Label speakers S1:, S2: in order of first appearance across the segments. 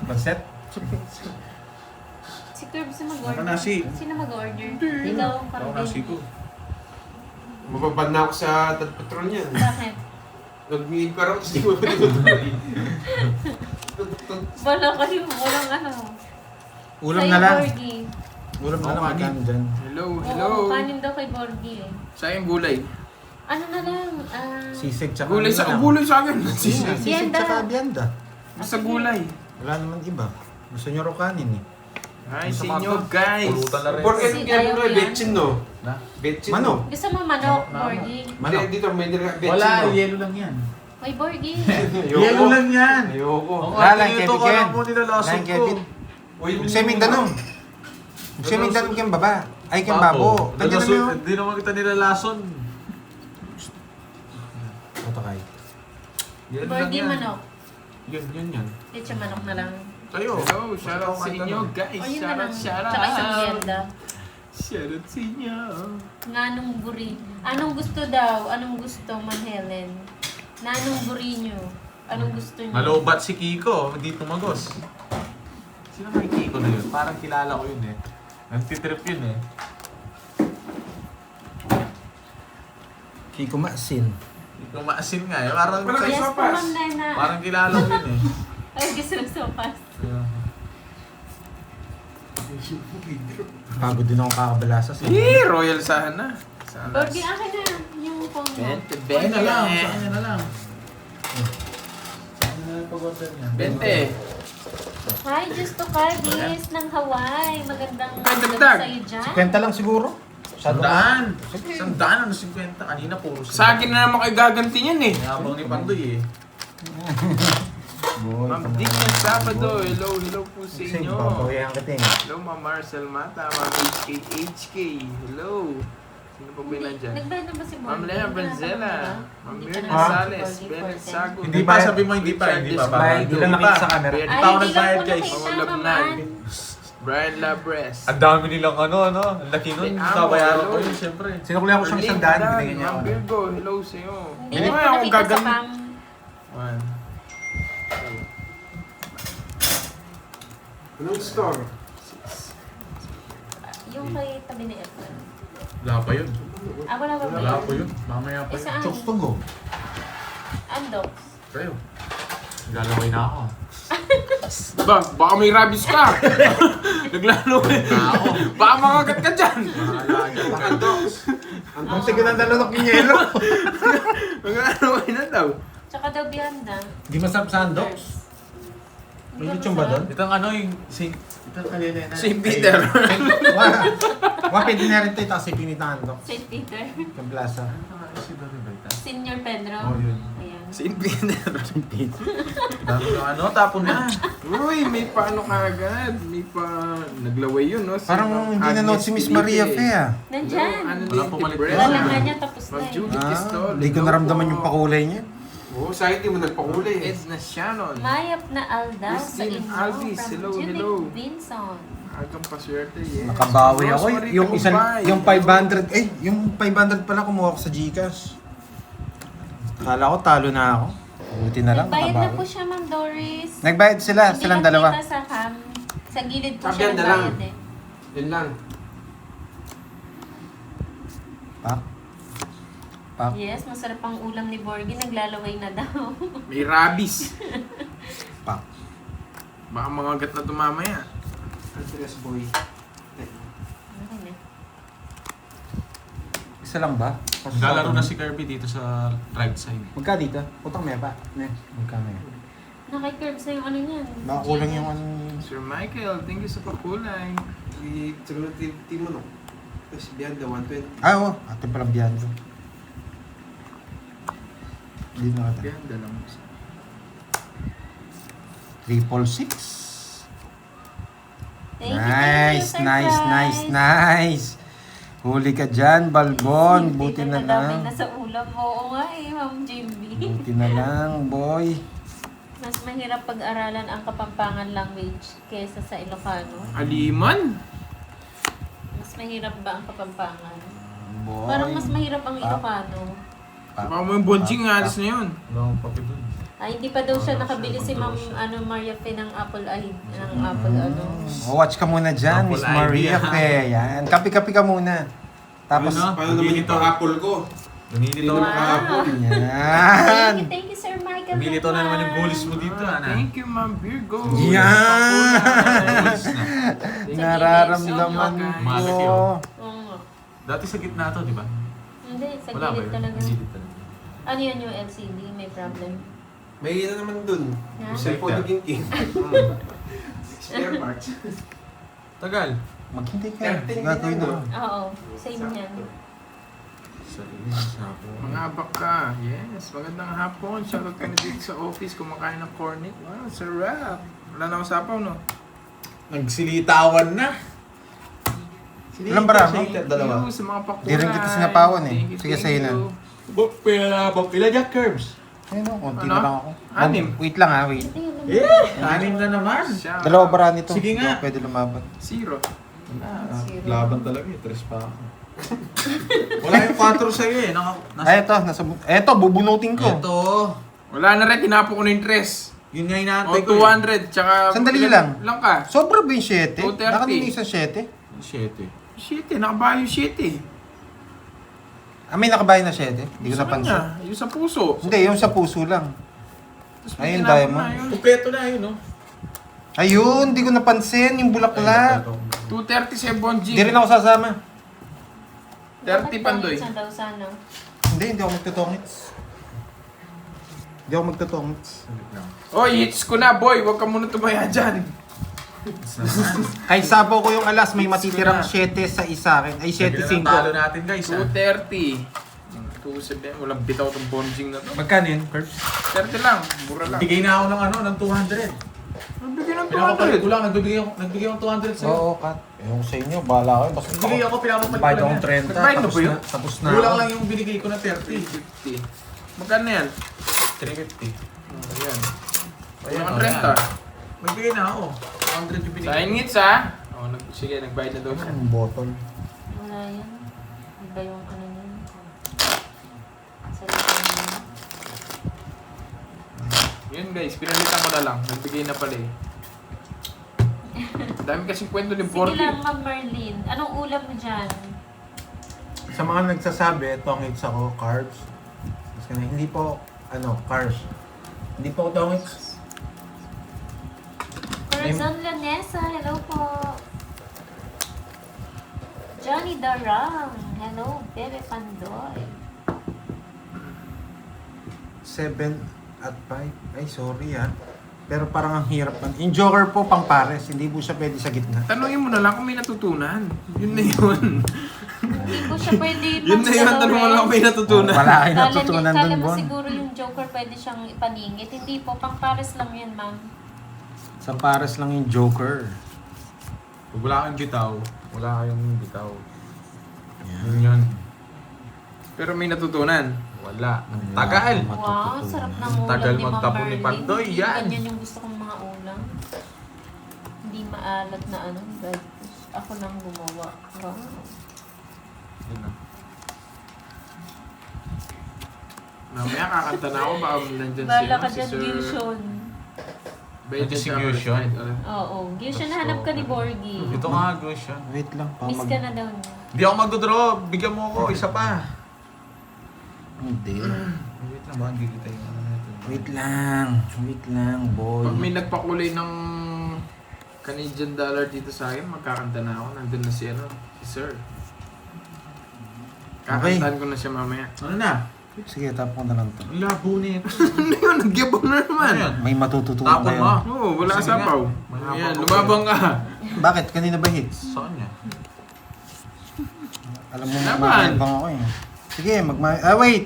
S1: Banset?
S2: Si Curbs na mag-order.
S3: Ano nasi?
S2: Sino mag-order? Ikaw, parang
S3: Ako nasi ko.
S4: Mababad na ako sa patron niyan.
S2: Bakit?
S4: Nag-meet pa raw, tapos di mo pa tinutuloy.
S2: Wala kayo, walang ano.
S1: Ulam
S2: Sa'yo,
S1: na lang.
S2: Borgie.
S1: Ulam na lang,
S3: Oo,
S1: magkano dyan?
S3: Hello,
S2: Oo,
S3: hello.
S2: kanin daw kay Borgie eh.
S3: Sayang gulay.
S2: Ano na lang,
S1: Sisig tsaka
S3: Gulay
S1: ano
S3: sa
S1: lang.
S3: gulay sa akin.
S1: Sisig
S2: Bienda.
S1: tsaka bienda.
S3: Basta gulay.
S1: Wala naman iba. Gusto nyo raw kanin eh.
S3: Hi
S1: Sa
S3: sa inyo,
S1: mga-
S3: guys.
S1: Pulutan na rin.
S4: Porque
S2: Si
S4: ginagawa
S2: ayaw
S4: mo
S2: yan.
S4: betchin, no?
S1: Na?
S4: Betchin,
S1: Manok.
S4: no?
S2: gusto mo manok, Borgie?
S1: Manok.
S4: Hindi, dito may betchin,
S1: Wala,
S4: no?
S1: yelo lang yan.
S2: May Borgie.
S1: Yelo lang yan.
S4: Ayoko.
S1: Wala lang,
S5: ito
S1: Kevin
S5: ka
S1: Ken.
S5: lang po nilalasog
S1: Lang,
S5: ko.
S1: Kevin.
S4: Uy,
S1: Sa Mindanao. Sa Mindanao kang baba. Ay, kang babo. Kanya na yun.
S5: Hindi naman kita nilalason.
S1: Ito kay.
S5: Yan lang
S2: Borgie
S5: yan.
S2: manok.
S5: Yan.
S2: Leche manok na lang.
S5: Kayo.
S3: Hello, shoutout sa inyo, guys.
S2: Ayun na lang.
S3: Shoutout,
S2: Tsaka isang bienda.
S3: Shoutout sa inyo.
S2: Nanong buri. Anong gusto daw? Anong gusto, Ma'am Helen? Nanong buri nyo? Anong gusto nyo?
S5: Malobat si Kiko, hindi tumagos. Sino kay Kiko na yun? Parang kilala ko yun eh. Nagtitrip yun eh.
S1: Kiko Masin.
S5: Kiko maasin nga eh. Parang,
S4: Wala
S2: Yes po,
S4: sopas.
S2: Ma'am Lena.
S5: parang kilala ko yun eh.
S2: Ay, gusto ng sopas.
S1: Pagod din ako kakabalasas.
S3: Eh, royal sana. Sana.
S2: Borgie, akin na. Yung phone mo.
S5: Ayun na lang, sa kanya na lang. Saan na lang pag-order niya?
S3: 20.
S2: Hi, Justo Cardis ng Hawaii. Magandang
S3: Ay,
S2: gabi
S3: dagdag.
S2: sa'yo dyan.
S1: Kwenta lang siguro.
S5: Sandaan! Sandaan, ano 50? Kanina puro
S3: Sa akin na naman kayo gaganti niyan eh.
S5: Habang ni Pandoy eh.
S1: Boy,
S3: Ma'am Dick ng Sabado. Hello po sa
S1: Sing,
S3: inyo.
S1: papawihan ka ting.
S3: Hello, Ma'am Marcel Mata. Ma'am HK. Hello. Sino pa ba yun nandyan?
S2: Nagbayad na ba si Borgie?
S3: Ma'am Lena Benzela. Ma'am
S2: Hindi
S3: Miriam
S2: pa na-
S3: Gonzalez.
S2: Borgie
S3: Bennett
S2: for
S3: Sago.
S5: Hindi pa, sabi mo hindi pa. Hindi pa.
S1: Hindi lang nakita sa camera.
S3: Ay,
S2: Ay,
S5: Tao
S2: hindi lang
S5: nagbayad,
S2: po
S5: guys.
S2: nakita,
S3: Mga labnag.
S2: maman.
S3: Brian Labres.
S5: Ang dami nilang ano. Ang laki nun.
S3: Amo,
S5: Kabayaran ko
S3: hello.
S5: yun, syempre.
S1: Sinukulihan ko siyang isang daan. Binigyan niya
S3: Ma'am
S1: ako.
S3: Virgo. Hello sa'yo.
S2: Hindi lang po
S3: ako
S2: nakita sa
S3: gaganti.
S2: cam.
S3: One.
S4: Anong store?
S2: Yung kay tabi ni Efren.
S5: Wala pa yun.
S2: Ah, wala ba ba
S5: Wala
S2: yun?
S5: pa yun. Mamaya pa
S2: Eh,
S5: yun.
S2: saan?
S1: Chokes to go.
S2: Andox.
S5: Kayo. Lalaway na ako.
S3: Baka may rabies ka. Naglalo eh.
S5: Ako.
S3: Baka makagat ka dyan.
S4: Baka dogs.
S1: Ang sige ng dalunok ni Yelo.
S3: Naglalo na daw.
S2: Tsaka daw Bianda.
S1: Di masarap sa Andox. May lechon ba doon?
S5: Itong ano yung itong kanina na.
S3: St. Peter.
S1: Wala, pwede na rin ito. Tapos ipinit ng Andox.
S2: St. Peter.
S1: Yung plaza.
S5: Si Dori Baita.
S2: Senior Pedro.
S1: Oh, yun.
S2: Ayan.
S3: St. Peter.
S5: Dami yung ano, tapon na.
S3: Uy, may paano ka agad. May pa... Naglaway yun, no?
S1: Parang hindi na note si Miss Maria Fe ah.
S2: Nandyan.
S5: Wala pumalit
S3: bread.
S5: yun.
S2: Wala nga niya tapos na
S3: Ma'am
S2: eh.
S3: Judy Pistol.
S1: Hindi ko naramdaman yung pakulay niya.
S4: Oo, sa akin di mo nagpakulay.
S3: Edna Shannon.
S2: Mayap na Aldaw sa
S3: Christine
S2: inyo
S3: Alvis,
S2: from
S3: hello,
S2: Jimmy
S3: hello.
S2: Vinson.
S3: Agang paswerte, yes.
S1: Nakabawi ako.
S3: Rosemary
S1: Yung isang,
S3: Tagumpay.
S1: yung 500, yung 500 pala kumuha ko sa Gcash. Kala ko talo na ako. Buti na lang,
S2: Nagbayad na po
S1: nakabawi.
S2: siya, Ma'am Doris.
S1: Nagbayad sila,
S2: Hindi
S1: silang
S2: nakita
S1: dalawa.
S2: sa cam. Sa gilid po
S4: Sabi
S2: siya
S4: yan na lang.
S2: nagbayad eh.
S4: Yun lang.
S1: Pak. Pak.
S2: Yes, masarap ang ulam ni Borgie. Naglalaway na daw.
S3: May rabies.
S1: Pak.
S3: Baka mangagat na tumamaya.
S4: Andres boy.
S2: Okay na.
S1: Isa lang ba?
S5: Naglalaro na si Kirby dito sa right side.
S1: Magka dito? Utang may ba? Ne, magka may.
S2: Naki-curbs na yung ano niyan.
S1: Nakakulang yung ano.
S3: Sir Michael, thank you sa pakulay.
S4: Siguro team mo, no? Tapos beyond the 120.
S1: Ah, oo. Atin palang biyan ko. Hindi na natin.
S3: Ganda lang.
S1: 666.
S2: Thank you,
S1: Nice,
S2: Sir
S1: nice,
S2: Bryce.
S1: nice, nice. Huli ka dyan, Balbon.
S2: Hindi
S1: Buti na
S2: nadamay
S1: lang.
S2: na sa ulam. Oo nga eh, Ma'am Jimby.
S1: Buti na lang, boy.
S2: Mas mahirap pag-aralan ang Kapampangan language kaysa sa Ilocano.
S3: Aliman?
S2: Mas mahirap ba ang Kapampangan?
S1: Boy.
S2: Parang mas mahirap ang Ilocano.
S3: Baka mo yung bonjing, alis na yun.
S5: Wala akong papi dun.
S2: Ay, hindi pa daw siya
S5: Ano
S2: nakabili
S5: siya,
S2: si Ma'am
S5: control
S2: Maria Fe ng Apple ay ng Apple ano.
S1: Watch ka muna dyan,
S5: Apple
S1: Miss Maria
S5: idea.
S1: Fe. Yan. Kapi-kapi ka muna. Tapos,
S5: Ano?
S4: Paano naman yung apple ko?
S5: Lumilito.
S2: Wow.
S1: yan.
S2: Thank you, Sir Michael.
S5: Lumilito na naman yung bullies mo dito, Ana.
S3: Thank you, Ma'am Virgo.
S1: Yan.
S5: Bullies na.
S1: Nararamdaman
S5: Malaki,
S1: ko.
S5: oh.
S2: Oo nga.
S5: Dati sa gitna to, di ba?
S2: Hindi, sa
S5: Wala ba
S2: gilid
S5: yun?
S2: talaga.
S5: Sa gilid talaga.
S2: Ano yun yung LCD? May problem.
S4: May naman dun.
S2: Ha?
S4: Yung cellphone ni King. Spare parts.
S5: Tagal.
S1: Maghintay ka.
S4: 13
S1: Gagawin
S4: din
S1: na.
S4: yan,
S2: Oo, same yan.
S5: Sa sapo.
S3: Mga baka, yes. Magandang hapon. Shoutout ka na dito sa office. Kumakain ng cornet. Wow, sarap. Wala na akong sapaw, no?
S5: Nagsilitawan na.
S1: Ilang bara mo?
S5: Dalawa.
S3: Thank you sa mga pakulay.
S1: Di rin kita sinapawan eh.
S3: Thank you,
S1: Sige,
S3: thank
S1: sa'yo na.
S3: you.
S5: Pila Jack Curbs.
S1: Ayun o, konti
S3: Ano?
S1: na lang ako.
S3: Anim.
S1: Wait lang ha, wait.
S2: Hindi,
S5: Anim na naman.
S3: Shout
S1: Dalawa
S3: out.
S1: bara nito.
S5: Sige nga.
S1: Hindi ako pwede lumaban.
S3: Zero.
S5: Laban talaga eh. Tres pa ako. Wala yung 4 sa'yo eh.
S1: Ay, eto, bubunutin ko.
S5: Ito.
S3: Wala na rin, tinapo ko na yung tres.
S5: Yun nga
S3: O,
S5: inaantay ko.
S3: 200. Tsaka...
S1: Sandali
S3: ilan
S1: lang.
S3: Lang ka.
S1: Sobra ba yung 7?
S3: 230.
S1: Nakanina isang 7?
S5: 7.
S3: Shit eh, nakabayo yung shit eh.
S1: Ah, may nakabayan na 7? Hindi ko
S3: Sa
S1: napansin.
S3: kanya, yung sa puso.
S1: Hindi, yung sa puso lang.
S3: Tapos
S1: Ayun,
S3: tinapon
S1: diamond.
S3: na yun.
S5: Kumpleto na yun, no?
S1: Ayun, hindi ko napansin yung bulaklak.
S3: 230 sa Bonji.
S1: Hindi rin ako sasama.
S3: 30 pandoy.
S2: Sa daw sana.
S1: Hindi ako magtutongits. Hindi ako magtutongits.
S3: Oy, hits ko na boy, huwag ka muna tumaya dyan.
S1: Kay sabaw ko yung alas, may matitirang 7 sa isa akin. Ay, 7-5.
S5: Talo natin, guys.
S3: 230. 270, walang bitaw tong bonjing na to.
S5: Magkano yun, Curbs?
S3: 30 lang, mura lang.
S5: Bigay na ako ng 200.
S3: Nabigyan ng
S5: Pinapapalit ko
S3: 200.
S5: lang. Nagbigay ako 200 sa'yo.
S1: Oo, Kat. Ewan ko sa inyo, bahala kayo. Basta
S5: Nagbigay ako, pinapapalit ko
S1: bayad
S5: lang
S1: akong
S5: yan.
S1: 30.
S3: Nagbayad mo
S1: Tapos
S3: ba yun?
S1: na, tapos na.
S5: Kulang
S1: ako.
S5: lang yung binigay ko na 30.
S3: 350. Magkano yan?
S5: 350.
S3: Ayan.
S5: Ayan,
S3: Walang
S5: oh,
S3: 30.
S5: Magbigay na ako. 200 yung binigay.
S3: Sa hits ha? Oh, sige, nagbayad na daw siya.
S1: Ang bottle.
S2: Wala yan. Iba yung ano yun. Sa likod yun.
S3: Yun guys, pinalitan ko na lang. Nagbigay na pala eh. Dami kasing kwento ni
S2: Sige
S3: Borky.
S2: lang, Ma'am Marlene. Anong ulam mo dyan?
S1: Sa mga nagsasabi, tongits ako, carbs. Kasi hindi po, carbs. Hindi po tongits.
S2: Corazon Lanesa, hello po. Johnny Darang, hello. Bebe Pandoy.
S1: 7 at 5. Ay, sorry ha. Pero parang ang hirap man. Yung Joker po, pang pares. Hindi po siya pwede sa gitna.
S3: Tanungin mo na lang kung may natutunan. Yun na yun.
S2: Hindi ko siya pwede
S3: Yun na yun, tanong mo lang kung may natutunan.
S1: Wala kayo natutunan
S2: Kala
S1: dun,
S2: mo
S1: Bon.
S2: siguro yung Joker pwede siyang ipaningit. Hindi po, pang pares lang yan, ma'am.
S1: Sa pares lang yung Joker.
S5: Pag wala kang bitaw, wala kayong bitaw. Yun yun.
S3: Pero may natutunan.
S5: Wala. Ang tagal.
S2: Wow, sarap ng ulam
S5: Tagal
S2: ni Ma'am
S5: magtapon ni
S2: Marlene.
S5: Pandoy,
S2: Hindi
S5: yan.
S2: ganyan yung gusto kong mga ulam. Hindi maalat na ano. But ako nang gumawa. Wow.
S5: Yun na.
S3: Mamaya kakanta na ako, baka nandyan
S2: Bala ka
S3: si
S2: dyan,
S3: Sir...
S2: Gyushon.
S3: Benji
S5: Si Gyushon?
S2: Oo, Gyushon, nahanap ka ni Borgie.
S5: Ito nga, Gosh. Yan.
S1: Wait lang.
S2: Miss ka na daw niya.
S5: Hindi ako magdodraw. Bigyan mo ako. Isa pa.
S1: Hindi.
S5: Wait lang. Baka hindi kita yung ano natin.
S1: Wait lang. Wait lang, boy.
S3: Pag may nagpakulay ng Canadian dollar dito sa akin, magkakanta na ako. Nandun na si Sir. Kakantahan ko na siya mamaya.
S5: Ano na?
S1: Sige, tapon na lang to.
S5: Ang labo nito.
S3: Ano yun? Nagyabang na naman.
S5: Ano yan?
S1: May matututunan
S5: Tapon
S1: kayo.
S5: mo.
S3: Oo, wala
S5: Sige
S3: sapaw.
S5: nga. Mahaba
S3: Ayan,
S5: ko
S3: lumabang ka.
S1: Bakit? Kanina ba hits?
S5: Sa kanya.
S1: Alam mo,
S3: Laban.
S1: magmamabang ako eh. Sige, wait.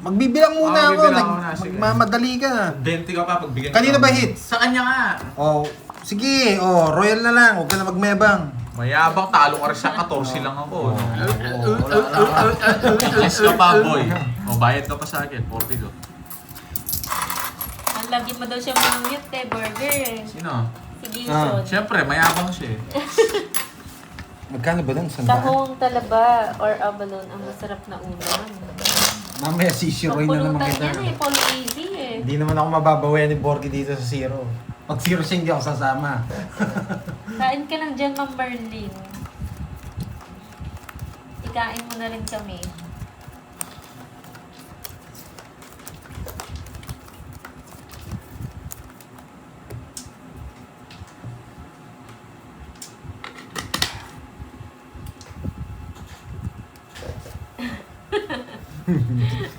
S1: Magbibilang muna ako.
S5: bibilang ako na, sige.
S1: Magmamadali ka na.
S5: 20 ka pa pagbigyan
S1: Kanina ba hits?
S5: Sa kanya nga.
S1: Oh, sige. Oh, royal na lang. Huwag ka na magmebang.
S5: Mayabang, talo ka rin siya. 14 lang ako.
S1: Oh.
S5: Yes ka pa, boy. O, bayad ka pa sa akin. 40 ko.
S2: Ang lagi mo daw siya mute eh, burger eh.
S5: Sino?
S2: Si Gyushon.
S5: Siyempre, mayabang siya eh.
S1: Magkano ba lang? 100?
S2: Tahong talaba or abalone ang masarap na ulam.
S1: Mamaya sisiroin na naman
S2: Pagpulutan
S1: kita.
S2: yan eh, Paul Easy eh.
S1: Hindi naman ako mababawian ni Borgie dito sa zero. Pag zero siya, hindi ako sasama.
S2: Kain ka lang dyan, Ma'am Merlin. Ikain mo na rin kami.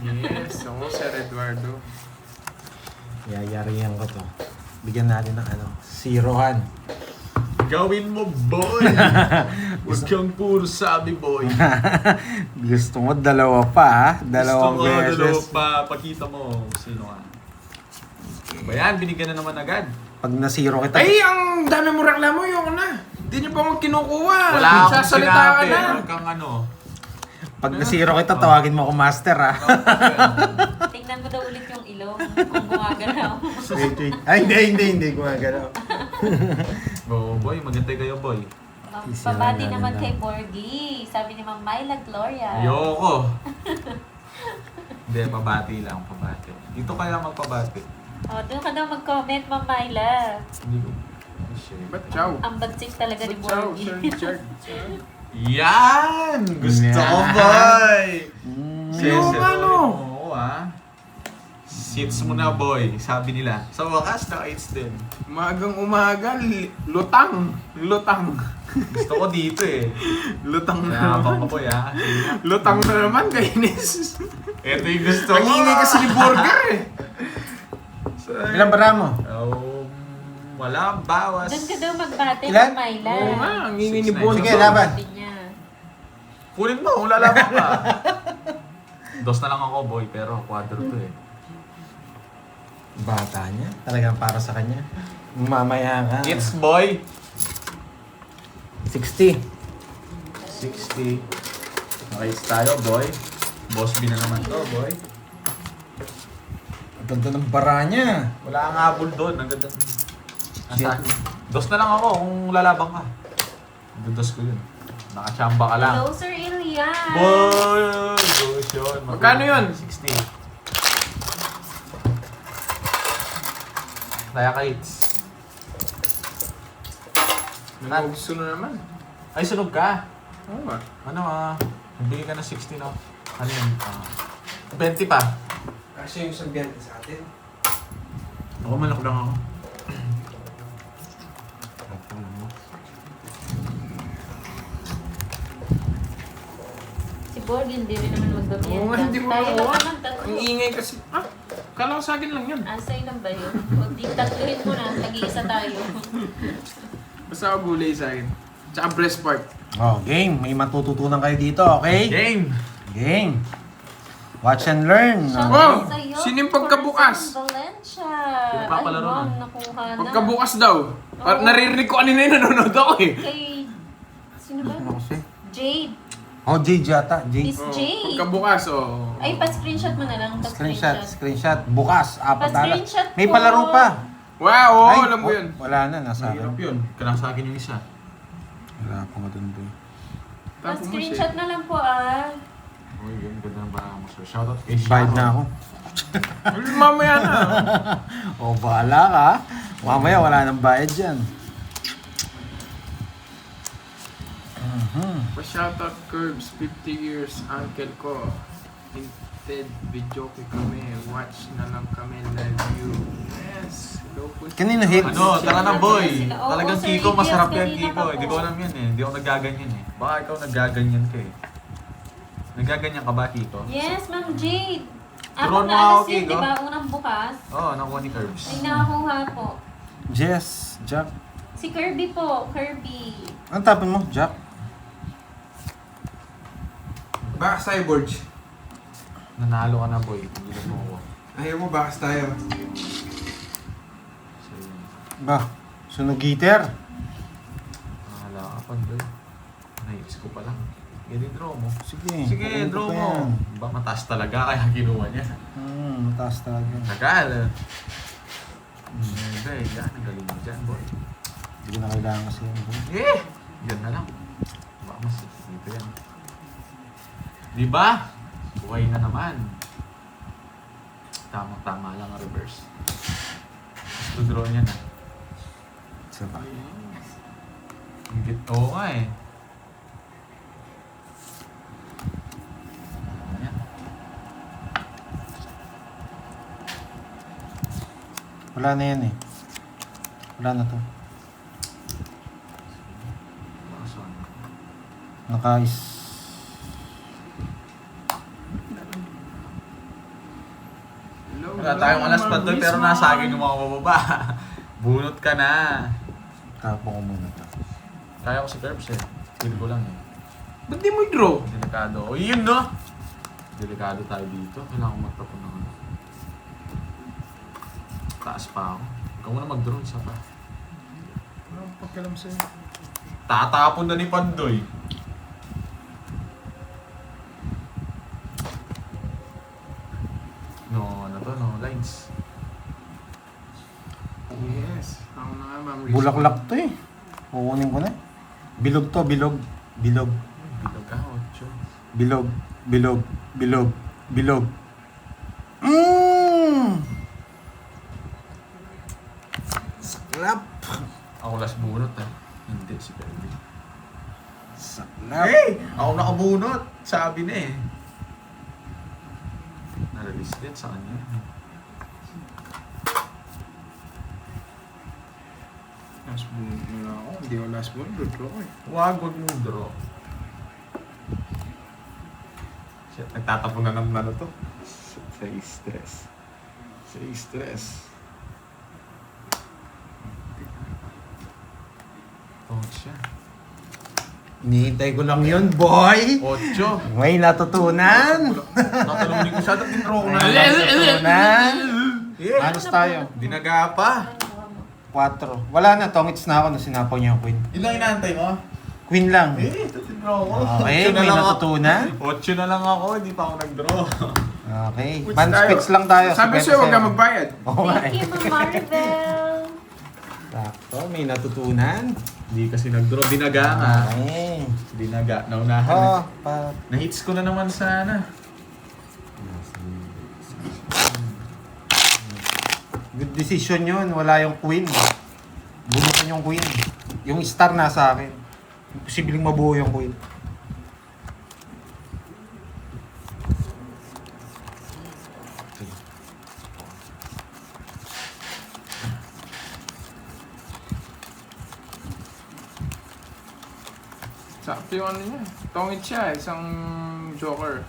S3: Yes, ako Sir Eduardo.
S1: Yayarihan ko to. Bigyan natin ng zerohan.
S5: Gawin mo, boy! Huwag kang puro sabi, boy.
S1: Gusto mo dalawa pa ha? Dalawang
S5: Gusto mo,
S1: beses.
S5: dalawa pa. Pakita mo kung sino ka. Ba yan? Binigyan na naman agad.
S1: Pag na-zero kita,
S3: Ay, ang dami mo reklamo yung na. Hindi niyo pa mo kinukuha.
S5: Wala akong
S3: Sasalita ka
S5: sinabi.
S3: na.
S5: Huwag kang ano.
S1: pag na-zero kita, tawagin mo ako master ha.
S2: Tingnan mo daw ulit yung ilong kung gumagalaw.
S1: Wait, wait. Ay, hindi. Gumagalaw.
S5: Oh, boy, magantay kayo, boy.
S2: Pabati naman kay Borgie. Sabi ni Ma'am Myla Gloria.
S5: Ayoko. Hindi, pabati lang, pabati. Dito kaya magpabati.
S2: Oh, doon ka daw mag-comment, Ma'am Myla.
S5: Hindi ko. Oh, shit.
S3: Ba't chow?
S2: Ang bagsik talaga ni
S3: Ba't chow,
S2: Borgie.
S3: Sir Richard?
S5: Yan! Gusto
S1: Yan.
S5: ko, boy!
S3: Yung ano?
S5: Oo, ah. Seats mo na, boy. Sabi nila. Sa wakas, naka-eats din.
S3: Umagang-umaga, lutang. Lutang.
S5: Gusto ko dito eh.
S3: Lutang na
S5: Kaya
S3: naman.
S5: ka, boy, ah.
S3: Lutang na naman, kainis.
S5: Ito yung gusto ko.
S3: Ang ingay kasi ni Burger eh.
S1: Ilang bara mo?
S5: Wala, bawas.
S2: Doon ka daw magbate,
S1: Ilan?
S2: Ma'am Myla.
S3: Oo nga, ang ingay ni
S5: 6'9".
S3: Bonzo.
S1: Sige, laban.
S2: Sabi niya.
S5: Kunin mo, kung lalaban ka. Dos na lang ako, boy, pero quadro to eh.
S1: Bata niya. Talagang para sa kanya. Mamaya ka.
S5: It's boy.
S1: 60.
S5: 60. Okay, tayo, boy. Boss B na naman to, boy.
S1: Ang ganda ng bara niya.
S5: Wala kang habol doon. Ang ganda. Nasa, dos na lang ako kung lalaban ka. Dos ko yun. Nakachamba ka lang.
S2: Hello, Sir Ilian.
S5: Boy! Gosh yun.
S3: Magkano yun?
S5: 60. Kaya kites.
S3: Nangugso na naman.
S5: Ay, sunog ka.
S3: Oo nga.
S5: Ano nagbigay ka ng 60, no? Ano yun? 20 pa.
S4: Kasi yung sabihan sa atin.
S5: Ako, manok lang ako.
S2: Si Borgie hindi rin naman magbabiyan.
S3: Oo nga, hindi mo
S2: Tayo lang
S3: makuha.
S2: naman tatlo.
S3: Ang ingay kasi. Kala ko sa akin lang yun.
S2: Asay lang ba yun? O di tatluhin mo na, tag-iisa tayo.
S3: Basta ako gulay sa akin. Tsaka breast part.
S1: Oh, game. May matututunan kayo dito, okay?
S5: Game!
S1: Game. Watch and learn.
S2: Shout
S3: Wow!
S2: out sa'yo,
S3: Sino yung pagkabukas?
S2: Corazon Valencia.
S5: Pinapapalaro
S2: Ay, wow,
S5: na.
S2: nakuha na.
S3: Pagkabukas daw.
S2: Oo.
S3: Naririnig ko kanina yung nanonood ako eh.
S2: Kay... Sino ba?
S1: Ano kasi?
S2: Jade.
S1: Oh, Jade yata.
S2: Miss
S1: Jade.
S2: Jade.
S3: Pagkabukas, oh.
S2: Ay, pa-screenshot mo na lang.
S1: Screenshot. Bukas. Apat na alas.
S2: Pa-screenshot
S1: May
S2: po.
S1: palaro pa.
S3: Wow, oo,
S1: Ay,
S3: alam mo yun.
S1: Wala na. Nasa
S5: Mahirap
S1: akin.
S5: yun. Kanang sa akin yung isa.
S1: Wala pa nga dun, boy.
S3: Tapo mo
S2: Pa-screenshot
S3: siya.
S2: na lang po ah.
S5: Uy, yun. Ganda ng baka mo, sir. Shoutout kay
S1: Bayad na ako.
S3: Mamaya na.
S1: Oh, bahala ka. Mamaya wala nang bayad dyan.
S3: Pa-shoutout Curbs, 50 years, uncle ko. Hinted, video ko kami. Watch na lang kami, love you. Yes. Hello po.
S1: Kanino hit?
S5: Ano, tara na, boy.
S2: Oo,
S5: Talagang
S2: Sir
S5: Kiko, masarap
S2: Elias,
S5: yan,
S2: kanina
S5: Kiko.
S2: pa
S5: Hindi
S2: po.
S5: ko alam yan eh. Hindi ako nagaganyan eh. Baka ikaw nagaganyan ka eh. Nagaganyan ka ba, Kiko?
S2: Yes, Ma'am Jade.
S5: Turuan
S2: Apat
S5: mo
S2: na
S5: ako,
S2: alas yun,
S5: Kiko.
S2: di ba? Unang bukas.
S5: Oo, nakuha ni Curbs.
S2: Ay, nakakuha po.
S1: Jess. Jack.
S2: Si Kirby po. Kirby.
S1: Anong tapon mo? Jack?
S4: Bakas tayo, Borge.
S5: Nanalo ka na, boy. Hindi mo ako.
S4: Ayaw mo, bakas tayo.
S5: So, yun.
S1: Ba? Sunog heater?
S5: Nakala ka pa, boy. Nahilis ko pa lang. Sige, draw mo.
S1: Sige.
S5: Sige,
S1: kukunin
S5: draw
S1: ko pa
S5: mo.
S1: yan.
S5: Ba, mataas talaga kaya kinuha niya.
S1: Mataas talaga.
S5: Tagal. Hindi, yan. Ang galing mo dyan, boy.
S1: Hindi ko na kailangan kasi yun, boy.
S5: Eh! Yan na lang. Baka mas dito yan. Di ba? Buhay na naman. Tama lang ang reverse. Gusto draw niya na.
S1: Isa pa.
S5: Higit. Oo nga eh. Ayan.
S1: Wala na yan eh. Wala na to.
S5: Bakasan.
S1: Naka-is.
S5: Wala tayong alas pa doon pero nasa akin yung mga bababa. Bunot ka na.
S1: Tapo ko muna to.
S5: Kaya ko si Curbs eh. Feel ko lang eh.
S3: Ba't di mo draw?
S5: Delikado. O yun no? Delikado tayo dito. Kailangan ko magtapon ng ano. Taas pa ako. Ikaw muna mag-draw. Isa pa.
S3: Anong pakialam sa'yo?
S5: Tatapon na ni Pandoy. No, ano to? No, lines.
S3: Yes. Ako na nga, ma'am.
S1: Bulaklak to eh. Kukunin ko na. Bilog to, bilog. Bilog.
S5: Bilog ka, 8.
S1: Bilog. Bilog. Bilog. Bilog. Mmm! Saklap!
S5: Ako last bunot eh. Hindi, si Perry.
S1: Saklap!
S5: Hey! Ako nakabunot! Sabi na eh. Na-release din sa kanya.
S3: Last ball na ako. Hindi ako last ball. Draw ko eh.
S5: Wag mong draw. Shit, nagtatapon na naman ano to. Sa stress. Sa stress. Oh, siya.
S1: Hinihintay ko lang yun, boy!
S5: 8.
S1: May natutunan!
S5: Nakalunin ko siya. Tin-draw ko na.
S1: Natutunan! Anos tayo?
S5: Dinaga pa.
S1: 4. Wala na, tongits na ako na sinapaw niya yung queen.
S5: Yun lang inaantay mo?
S1: Queen lang.
S5: Eh, ito tin-draw ko.
S1: Okay, may natutunan.
S5: 8 na lang ako. Hindi pa ako nag-draw.
S1: Okay.
S3: Which
S1: Man
S3: tayo?
S1: specs lang tayo.
S3: Sabi sa'yo, huwag ka magbayad.
S1: Oo nga
S2: Thank
S1: eh.
S2: you, Ma'am Marvel.
S1: Sakto, may natutunan.
S5: Hindi kasi nag-draw. Dinaga nga.
S1: Okay.
S5: Dinaga. Naunahan.
S1: Oh,
S5: Na-hits ko na naman sana.
S1: good decision yun. Wala yung queen. Bunutan yung queen. Yung star nasa akin. Posibleng mabuo yung queen.
S3: Sakto yung ano niya. Tongit siya, isang joker.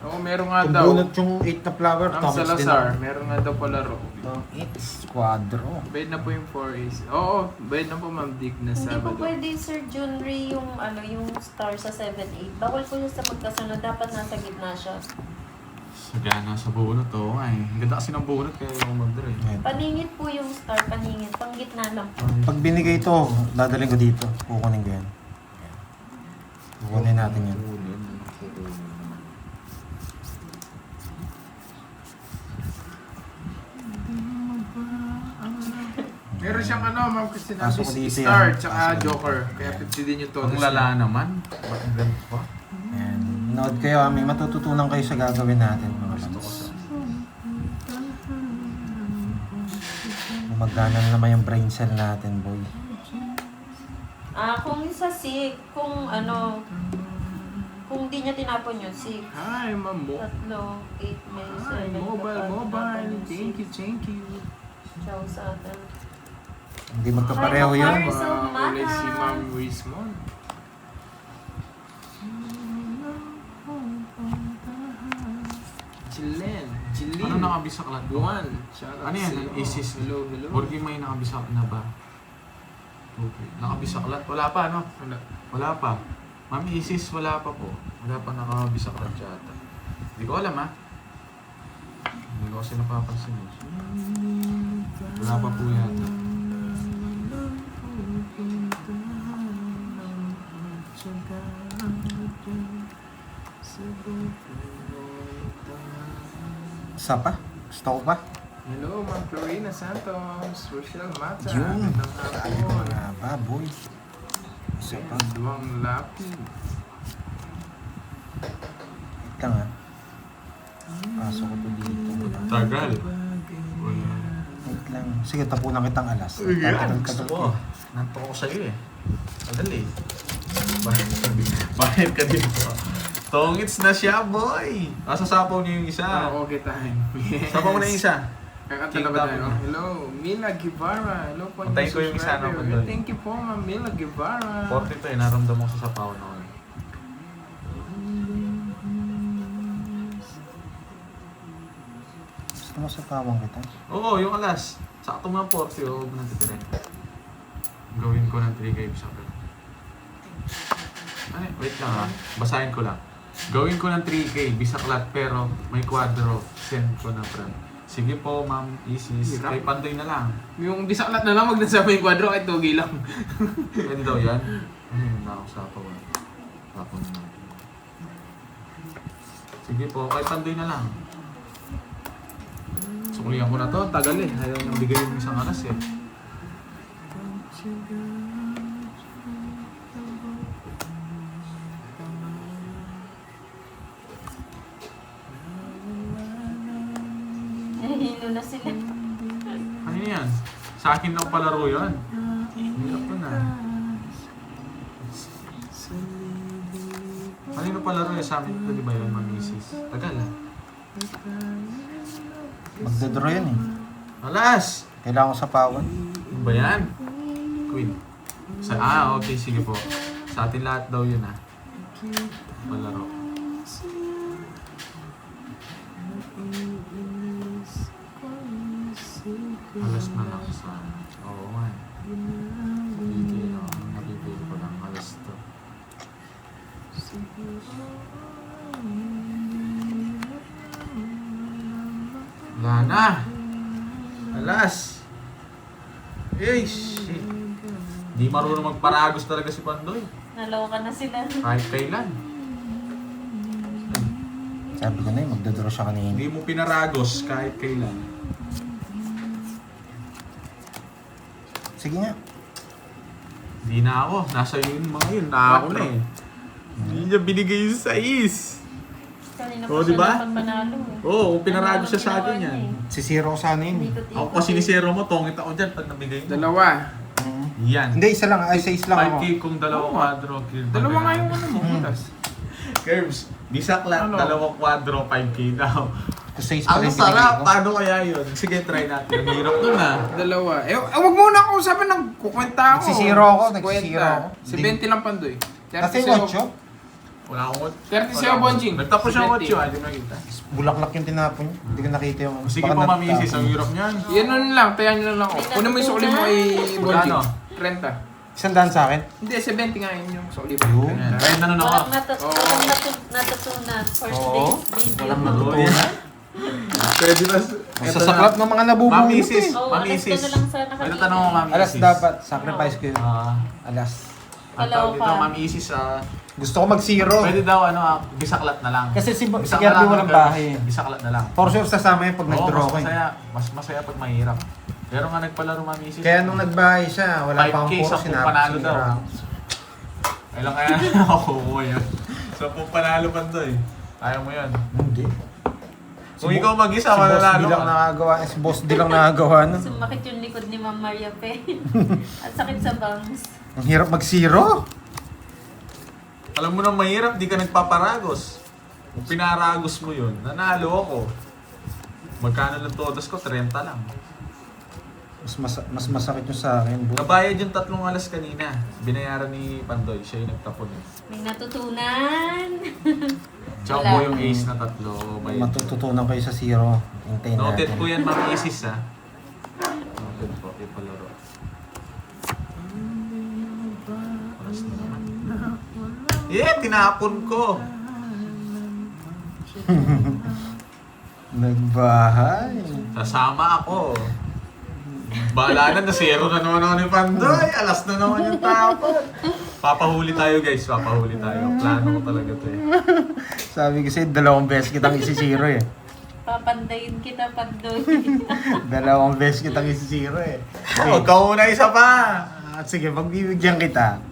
S3: Oo, meron nga
S1: Kung
S3: daw.
S1: bunot yung 8 na flower,
S3: Ang
S1: tongits din
S3: Salazar,
S1: ako.
S3: meron nga daw palaro.
S1: Tongits, quadro.
S3: Bayad na po yung 4 ace. Oo, bayad na po Ma'am Dick na
S2: Hindi po
S3: Sabado.
S2: pwede, Sir Junri, yung yung star sa 7-8. Bawal po siya sa magkasunod. Dapat nasa gitna siya.
S5: Sagana sa bunot. Oo nga eh. Ang ganda kasi ng bunot kaya yung mag-draw eh.
S1: Ayan.
S2: Paningit po yung star, paningit. Pang gitna lang po.
S1: Pag binigay ito, dadalhin ko dito. Kukunin ko yan. Kukunin natin yan.
S3: Meron siyang ano, Ma'am Christina,
S1: Pasok ko dito
S3: star,
S1: yan.
S3: tsaka
S1: Pasok ko
S3: joker.
S1: dito.
S3: Kaya 50 din yung
S5: Ang
S3: total.
S5: lala naman. Ba't ang ganda pa?
S1: Ayan. Nood kayo, may matututunan kayo sa gagawin natin, mga
S5: Gusto ko
S1: lods.
S5: sa...
S1: Magana na naman yung brain cell natin, boy.
S2: Kung sa SIG, kung kung di niya tinapon yun, 6,
S3: Hi, Ma'am Mo.
S2: 3, 8, may
S3: Hi,
S2: 7.
S3: mobile. Thank you.
S2: Ciao sa atin.
S1: Hindi magkapareho
S2: Hi,
S1: yun.
S2: Ma'am Mars. So,
S3: Kulay si
S2: mahal.
S3: Ma'am Rizmon. Jillian.
S5: Ano nakabisaklat ko?
S3: Luan. Shout out
S5: Ano yan?
S3: sa'yo.
S5: Isis.
S3: Hello.
S5: Porque may nakabisak na ba? Okay. Nakabisaklat? Wala pa, no?
S3: Wala.
S5: Wala pa. Mami Isis, wala pa po. Wala pa nakabisaklat siya ata. Hindi ko alam, ha? Hindi ko kasi napapansin. Wala pa po yata.
S1: Isa pa? Gusto ko pa?
S3: Hello, Ma'am Florina Santos. Rochelle Mata.
S1: Yun.
S3: Magandang
S1: Tayo
S3: hapon.
S1: mga baboy. Isa pa.
S3: Duwang Lapi.
S1: Ito nga.
S6: Pasok ko to dito.
S5: Tagal.
S6: Wait lang. Sige, tapunan kitang alas.
S5: Yan, gusto ko. Nantok ako sa'yo eh. Tagal eh. Bakit ka dito? Tongits na siya, boy! Sasapaw niyo yung isa.
S3: Okay time.
S5: Sapaw mo na yung isa.
S3: Kakanta na ba tayo? Hello, Mila Guevara. Hello po.
S5: Antayin ko yung isa na
S3: subscriber.
S5: Pandoy.
S3: Thank you po, Ma'am Mila Guevara.
S5: 40 to eh, naramdaman ko sa sapaw noon.
S6: Gusto mo sa pawang kita?
S5: Oo, yung alas. Sakto mga 40, huwag mo nang titirin. Gawin ko ng 3K sa pera. Ano, wait lang ha. Basahin ko lang. Gawin ko ng 3K, bisaklat, pero may kwadro. Send ko na friend. Sige po, Ma'am Isis.
S3: Hirap.
S5: Kay Pandoy na lang.
S3: Yung bisaklat na lang, wag na sa yung kwadro, kahit tugi lang.
S5: Yan daw yan. Ano yung nakasapaw na? Sapaw na natin. Sige po, kay Pandoy na lang. Sukulihan ko na to, tagal eh. Ayaw niyang bigay yung isang alas eh.
S2: Nahihilo na sila.
S5: Ano yan? Sa akin lang palaro yan. Hirap ko na. Kanino palaro yan? Sa amin ito, di ba yun, Ma'am Isis? Tagal ah.
S6: Magdadraw yan eh.
S5: Alas!
S6: Kailangan ko sa pawan.
S5: Ano ba yan? Queen. Okay, sige po. Sa atin lahat daw yun ah. Palaro. Alas na lang sa... Oo man. Nabibili ko ng alas to. Wala na! Alas! Eh, shit! Di marunong magparagos talaga si Pandoy.
S2: Naloka na sila.
S5: Kahit kailan.
S6: Sabi ko na eh, magdadraw siya kanina.
S5: Hindi mo pinaragos kahit kailan.
S6: Sige nga.
S5: Hindi na ako. Nasa yun mga yun. Na ako na eh. Hindi niya binigay yung sais.
S2: Kanina
S5: Oo,
S2: pa
S5: di
S2: siya
S5: ba?
S2: naman manalo.
S5: Oo, kung pinaragos siya sa akin
S2: Ginawa
S5: yan.
S2: niya eh.
S6: Sisiro ko sana yun.
S2: Ikot-ikot
S5: Ako pa sinisero mo, tongit ako dyan pag nabigay mo.
S3: Dalawa.
S5: Yan.
S6: Hindi, isa lang. Ay, sa isa lang ako.
S5: 5K kung dalawang kwadro.
S3: Dalawa nga yung ano mo, butas.
S5: Curbs, bisaklat,
S3: Ano?
S5: dalawang kwadro, 5K daw.
S6: Kasi sa isa pa
S5: Ang
S6: rin
S5: sarap!
S6: pinigay ko.
S5: Paano kaya yun? Sige, try natin. Ang hirap nun ah.
S3: Dalawa. Wag muna ako usapan, nagkukwenta ako.
S6: Nagsisiro ako,
S3: 50.
S6: nagsisiro ako.
S3: Si 20 lang Pandoy.
S6: Kasi yung 8,
S5: Wala akong
S3: 30 siya, Bonjing.
S5: Nagtapos siya 8,
S3: 20.
S5: hindi mo nakita.
S6: bulaklak yung tinapon niya. Hindi ko nakita yung...
S5: Sige
S6: baka
S5: po, Ma'am Isis,
S6: nagtapon.
S5: ang hirap niyan.
S3: Yan nun lang, tayan nyo lang ako.
S2: May
S3: Kunin mo yung sukli mo ay Bonjing.
S5: Ano?
S3: 30.
S6: 100 sa akin?
S3: Hindi, 70 nga yun yung sukli mo.
S6: Yun.
S5: Ayan, kahit ano na ako.
S2: Walang natutunan. First
S6: Oo.
S2: day video.
S6: Walang
S5: Oo,
S6: natutunan.
S5: yan. Pwede ba?
S6: Masasaklap ng mga nabubulot
S5: Ma'am Isis,
S2: Oo,
S5: Ma'am
S2: alas ka
S5: Isis.
S2: na lang sana
S5: May
S2: kanina.
S5: tatanong ko, Ma'am Isis.
S6: Alas dapat, sacrifice ko yun. Alas.
S5: Ang tawag dito,
S2: Kaloka.
S5: Ma'am Isis,
S6: Gusto ko mag-zero.
S5: pwede daw, bisaklat na lang.
S6: Kasi si
S5: Bisaklat
S6: Kirby
S5: na lang,
S6: walang
S5: Curbs.
S6: bahay.
S5: Bisaklat na lang.
S6: For sure sasama yun pag
S5: Oo,
S6: nag-draw
S5: mas
S6: ko.
S5: masaya. Mas masaya pag mahirap. Pero nga nagpalaro, Ma'am Isis.
S6: Kaya nung nagbahay siya, wala pa akong
S5: 5K,
S6: puro
S5: 10
S6: sinabi.
S5: panalo daw. Kailan kaya nakukuha yun? 10 panalo pa to eh. Ayaw mo yun.
S6: Hindi.
S5: Kung ikaw mag-isa,
S6: Si Boss
S5: mananalo
S6: D lang
S5: ka.
S6: nakagawa. Si Boss D lang nakagawa nun.
S2: Sumakit yung likod ni Ma'am Maria Pe. At sakit sa bangs.
S6: Ang hirap mag-zero.
S5: Alam mo nang mahirap, di ka nagpaparagos. Kung pinaragos mo yun, nanalo ako. Magkano lang todas ko? 30 lang.
S6: Mas masakit yung sa akin. Bro.
S5: Nabayad yung 3 alas kanina. Binayaran ni Pandoy, siya yung nagtapon eh.
S2: May natutunan.
S5: Tsaka
S2: Wala.
S5: po yung ace na 3. Bayad.
S6: Matututunan kayo sa zero. Hintayin
S5: Noted
S6: natin.
S5: po yan, Ma'am Isis ha. Noted po, ipalaro. Oras na naman. Tinapon ko.
S6: Nagbahay.
S5: Sasama ako. Bahala na, zero na naman ako ni Pandoy. Alas na naman yung tapon. Papahuli tayo guys, papahuli tayo. Plano ko talaga to eh.
S6: Sabi ko sa'yo, 2 beses kitang isi-zero eh.
S2: Papandayin kita, Pandoy.
S6: 2 beses kitang isi-zero eh.
S5: Huwag ka muna isa pa.
S6: At sige, pagbibigyan kita.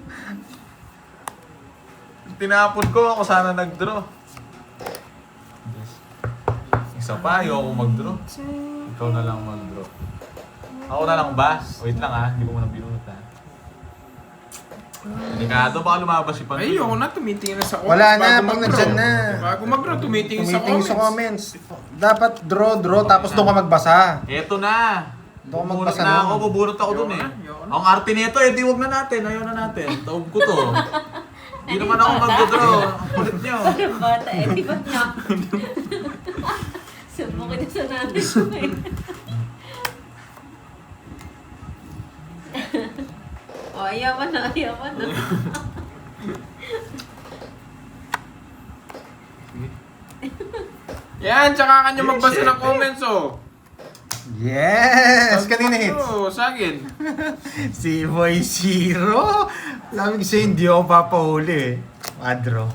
S5: Tinapon ko, ako sana nag-draw. Isa pa, ayoko mag-draw. Ikaw na lang mag-draw. Ako na lang ba? Wait lang ha, hindi ko muna binunot ha. Delikado, baka lumabas si Pantoy.
S3: Ay, ayoko na, tumitingin na sa comments.
S6: Wala na,
S3: bago
S6: pag
S3: mag-draw.
S6: nandyan na.
S3: Bago mag-draw, tumitingin sa
S6: Tumitingin
S3: comments.
S6: sa comments. Dapat draw, tapos doon ka magbasa.
S5: Eto na!
S6: Doon ka
S5: Bubunot
S6: magbasa
S5: na ako,
S6: nun.
S5: bubunot ako dun eh.
S3: Ayoko na.
S5: Ang arte nito, eh, di wag na natin. Ayaw na natin. Taob ko to. Hindi naman ako mag-draw. Ulit nyo.
S2: Parang bata eh, di ba niya? Subukin na sa nanay ko eh. O, ayawan na, ayawan na.
S3: Yan, tsaka kanya magbasa ng comments, oh.
S6: Yes! Kanina hits.
S3: Oo, sa akin.
S6: Si Boy Zero. Lamig sa'yo, hindi ako papahuli eh. Adro.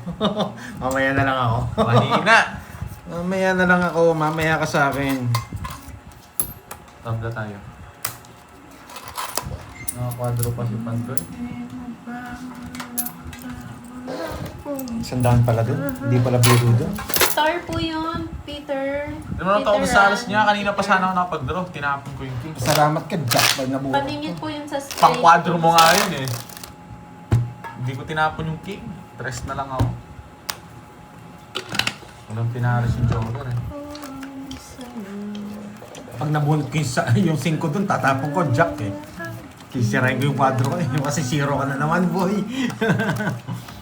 S6: Mamaya na lang ako.
S5: Mahina.
S6: Mamaya na lang ako. Mamaya ka sa akin.
S5: Tabla tayo. Nakakwadro pa si Pantoy.
S6: Sandaan pala dun. Hindi pala biro dun.
S2: Star po yun, Peter.
S5: Hindi mo na ako sa alas niya. Kanina pa sana ako nakapag-draw. Tinapon ko yung king.
S6: Salamat ka, Jack. Pag nabuo.
S2: Paningin po yun sa straight.
S5: Pang-quadro mo nga yun eh. Hindi ko tinapon yung king. Tres na lang ako. Walang pinaris yung joker eh.
S6: Pag nabunot ko yung 5 dun, tatapon ko, Jack eh. Kisirain ko yung kwadro ko eh. Kasi 0 ka na naman, boy.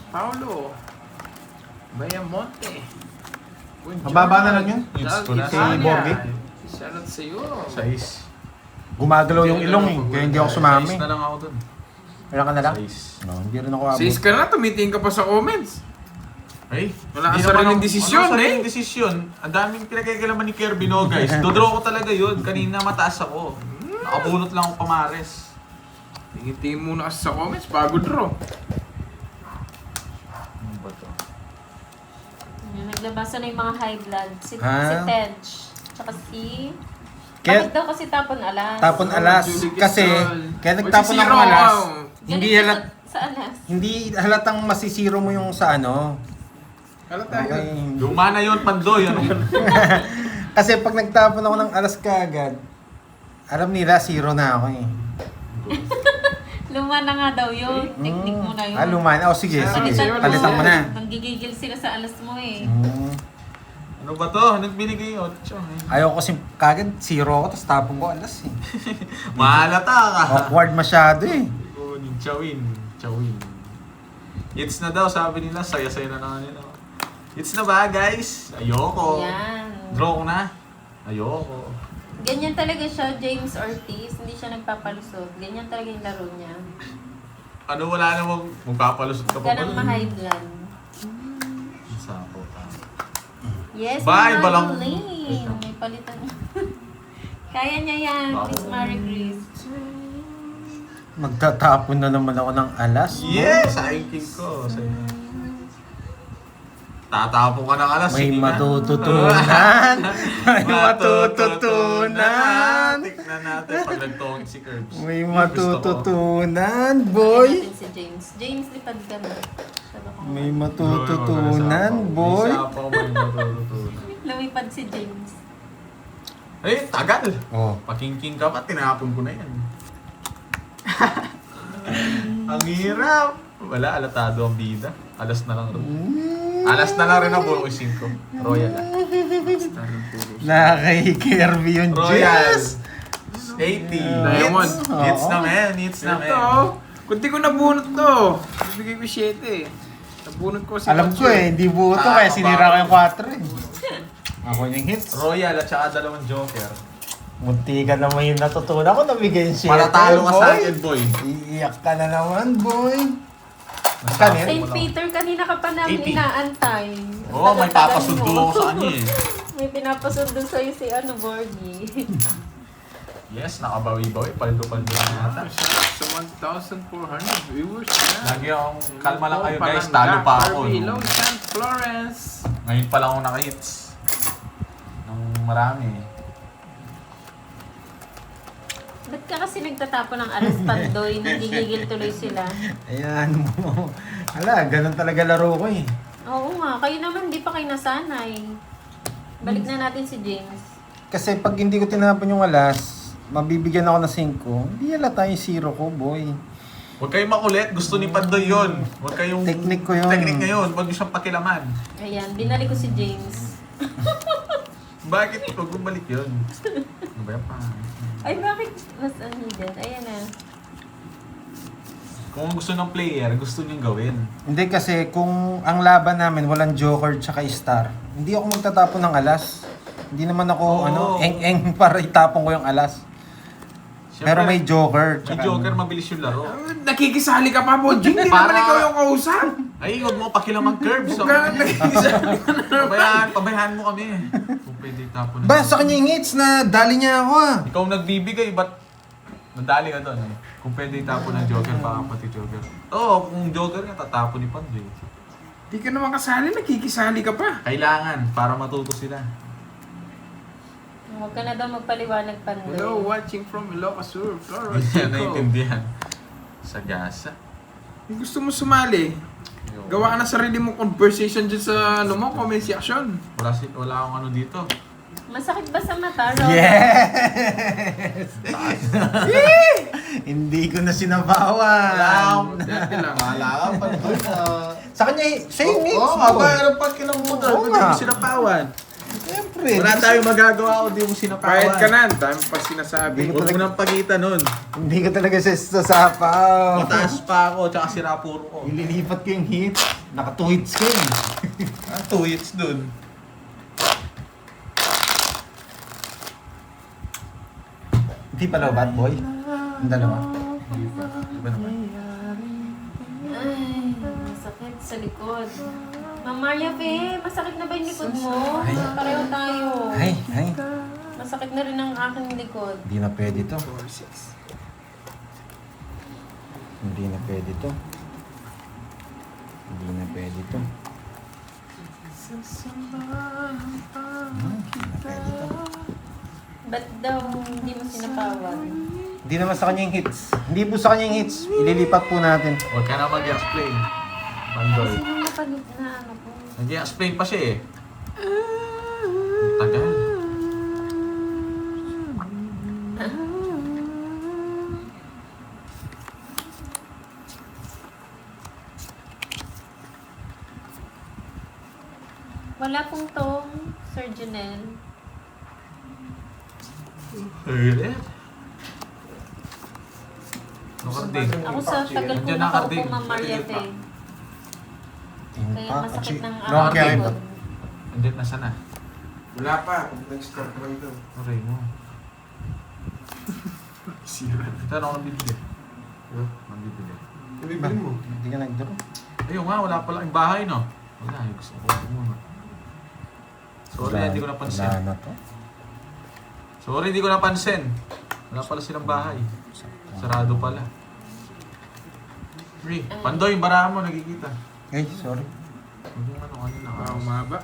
S3: Paulo. Bayamonte.
S6: Mababa na lang yun.
S5: Hits ko na.
S6: Si Borgi.
S3: Shoutout sa'yo.
S5: Sais.
S6: Gumagalaw yung ilong eh. Kaya hindi ako sumami.
S5: Sais na lang ako dun.
S6: Wala ka na lang?
S5: Sais.
S6: No, hindi rin ako abot.
S3: Sis ka na, tumitingin ka pa sa comments.
S5: Ay,
S3: Wala
S5: hindi
S3: kang
S5: naman
S3: sariling
S5: ako-
S3: desisyon,
S5: walang
S3: eh.
S5: sariling desisyon. Ang daming pinagkakalaman ni Kirby, no, guys. Dodraw ko talaga yun. Kanina mataas ako. Nakabunot lang ako pamares.
S3: Tingin-tingin muna kasi sa comments bago draw.
S5: Ano ba to?
S2: Naglabasan na yung mga high blood. Si
S6: Ah.
S2: Tej. Tsaka si...
S6: Kaya-
S2: Bakit daw kasi tapon alas?
S6: Tapon alas.
S3: Julie
S6: Kasi,
S3: Quezon.
S6: kaya nagtapon
S3: Magsisiro
S6: ako alas.
S3: ako.
S6: Hindi
S2: Ganito
S6: halat,
S2: sa alas.
S6: hindi halatang masisiro mo yung sa ano.
S3: Halata
S6: Okay.
S3: yun.
S5: Luma na yun, Pandoy. Ano yun?
S6: Kasi pag nagtapon ako ng alas kaagad, alam nila, 0 na ako eh.
S2: Luma na nga daw yun. Technique mo na yun.
S6: Ah, lumayan. Oh, sige, sige.
S3: Palitan mo.
S6: Palitan mo na.
S2: Nanggigigil sila sa alas mo eh.
S5: Ano ba to? Anong binigay yung 8?
S6: Ayaw ko kasi kagad, 0 ako, tapos tapon ko alas eh.
S5: Mahalata ka.
S6: Awkward masyado eh.
S5: Oh, yung Chawin. Chawin. Hits na daw, sabi nila. Saya-saya na naman yun. oh. Hits na ba, guys? Ayoko.
S2: Yan.
S5: Draw ko na. Ayoko.
S2: Ganyan talaga siya, James Ortiz. Hindi siya nagpapalusot. Ganyan talaga yung laro niya.
S5: Ano, wala namang magpapalusot ka pa
S2: Ganang
S5: ba?
S2: ma-high blood.
S5: Sako ka.
S2: Yes,
S5: Bye,
S2: Mama
S5: balang-
S2: Lane. May palitan. Kaya niya yan, Miss Marie Grace.
S6: Magtatapon na naman ako ng alas.
S5: Yes! King ko. Sa'yo. Tatapon ka ng alas.
S6: May
S5: sige na.
S6: matututunan. May matututunan.
S5: Tignan natin pag nagtongin si Curbs.
S6: May
S5: Gusto ko.
S6: matututunan,
S2: Boy.
S6: boy.
S2: natin si James. James, lipad ka na. Sabi ko,
S6: May matututunan, boy.
S5: Isa pa ko may matututunan.
S2: lumipad si James.
S5: Eh, tagal.
S6: Oh.
S5: Pakingking ka pa, tinapon ko na yan. Ang hirap. Wala, alatado ang bida. Alas na lang rin. Alas na lang rin ang buo 5. Royal ah.
S6: Nakakay-Kirby yun,
S5: Royal.
S6: Jess.
S5: 80.
S3: Diamond.
S5: Hits na men, hits na men.
S3: Ito, kunti ko nabunot to. Bibigay ko 7 eh. Nabunot ko si
S6: Alam ko eh, hindi buto kaya sinira ko yung 4 eh. Ako yung hits.
S5: Royal at saka dalawang joker.
S6: Munti ka naman yung natutunan ko, nabigay yung 7.
S5: Para talo ka sa akin, boy.
S6: Iiyak ka na naman, boy.
S5: Nasama
S2: St.
S5: mo lang.
S2: Peter, kanina ka pa namin
S5: 80.
S2: inaantay.
S5: Oo, may
S2: Tagal-tagal
S5: papasundo
S2: mo.
S5: ako sa kanya eh.
S2: May pinapasundo sa'yo si Borgie.
S5: Yes, nakabawi-bawi. Paldo-paldo na yata.
S3: Sa 1,400 viewers na.
S5: Lagi akong kalma lang kayo
S3: Oo,
S5: guys.
S3: palangga,
S5: Talo pa ako.
S3: Kirby,
S5: no?
S3: Long San Florence.
S5: Ngayon pa lang ako naka-hits. Nung marami.
S2: Ba't ka kasi nagtatapon ng alas Pandoy? Nanggigigil tuloy sila.
S6: Ayan mo. Ala, ganun talaga laro ko eh.
S2: Oo nga, kayo naman hindi pa kayo nasanay. Balik na natin si James.
S6: Kasi pag hindi ko tinapon yung alas, mabibigyan ako ng 5. Hindi halata yung zero ko, boy.
S5: Huwag kayong makulit. Gusto ni Pandoy yun. Huwag kayong...
S6: Technique ko yun.
S5: Technique niya yun. Huwag niyo siyang pakilaman.
S2: Ayan, binalik ko si James.
S5: Bakit? Huwag mong balik yun. Ano ba yan pa?
S2: Ay, bakit mas hidden? Ayan na.
S5: Kung gusto ng player, gusto niyang gawin.
S6: Hindi kasi kung ang laban namin walang joker tsaka star, hindi ako magtatapon ng alas. Hindi naman ako
S5: Oo.
S6: eng-eng para itapon ko yung alas. Pero may joker.
S5: May
S6: tsaka
S5: Joker, mabilis yung laro.
S3: Nakikisali ka pa, Bonjing. Hindi naman ikaw yung kausap.
S5: Ay, huwag mo pakilaman curves.
S3: Huwag ka nakikisali.
S5: Pabayaan mo kami. Kung pwede tapon.
S6: Ba, sa kanya yung hits na dali niya ako ah.
S5: Ikaw nagbibigay, ba't nadali ka doon eh? Kung pwede itapon ng Joker, baka pati Joker. Oo, kung Joker nga, tatapon ni Pandoy.
S3: Hindi ka naman kasali, nakikisali ka pa.
S5: Kailangan, para matuto sila.
S2: Huwag ka na daw magpaliwanag, Pandoy.
S3: Hello, watching from Ilocos Sur, Flores,
S5: Hindi yan
S3: Chico.
S5: naiintindihan. Sa gasa.
S3: Kung gusto mo sumali, gawa ka na sarili mo conversation dyan sa comment section.
S5: Wala akong ano dito.
S2: Masakit ba sa mata, Ron?
S6: Yes! Hindi ko na sinabawan.
S3: Dati lang.
S5: Wala ka, Pandoy.
S6: Sa kanya, siya yung hits.
S5: Oo, mabayaran pa kinampunan.
S6: Oo
S5: Hindi
S6: nga.
S5: mo sinapawan.
S6: Siyempre.
S5: Wala tayong magagawa kung di mo sinapawan.
S3: Pahit ka na, dami pa sinasabi.
S5: Huwag mo nang pagita nun.
S6: Hindi ko talaga siya sasapaw.
S5: Mataas pa ako, tsaka sira puro ko.
S6: Ililipat ko yung hits. Naka 2 hits ko yun.
S5: 2 hits dun.
S6: Hindi pala bad boy. Ang dalawa.
S5: Iba naman.
S2: Ay, masakit sa likod. Ma'am Maria Fe, masakit na ba yung likod mo?
S6: Ay.
S2: Pareho tayo.
S6: Ay.
S2: Masakit na rin ang aking likod.
S6: Hindi na pwede to.
S3: 4-6.
S6: Hindi na pwede to. Hindi na pwede to. Hindi na pwede to.
S2: Ba't daw hindi mo sinapawan?
S6: Hindi naman sa kanya yung hits. Hindi po sa kanya yung hits. Ililipat po natin.
S5: Huwag ka na mag-explain. Pandoy.
S2: Sino napalit na ano po?
S5: Nag-explain pa siya eh. Ang tagal.
S2: Wala pong tong, Sir Junel.
S5: Really? Ano karding?
S2: Ako sa tagal ko
S5: Nandiyan na,
S2: nakaupo,
S5: Karding.
S2: Ma'am Maria Fe. Kaya masakit ng
S6: No,
S2: aking
S6: okay.
S2: likod.
S5: Nandiyan na sana.
S4: Wala pa. Nag-start lang ito.
S5: Aray mo.
S3: Sira.
S5: Ito ano nang bibili? Nang bibili.
S4: Ibibili mo.
S6: Hindi ka nag-draw.
S5: Ayun nga, wala pala yung bahay no? Wala, gusto ko muna. Sorry, hindi ko napansin.
S6: Wala na to.
S5: Sorry, hindi ko napansin. Wala pala silang bahay. Sarado pala. Free. Pandoy, yung barahan mo, nakikita.
S6: Ay, sorry.
S5: Huwag yung ano,
S3: Ah, umaba.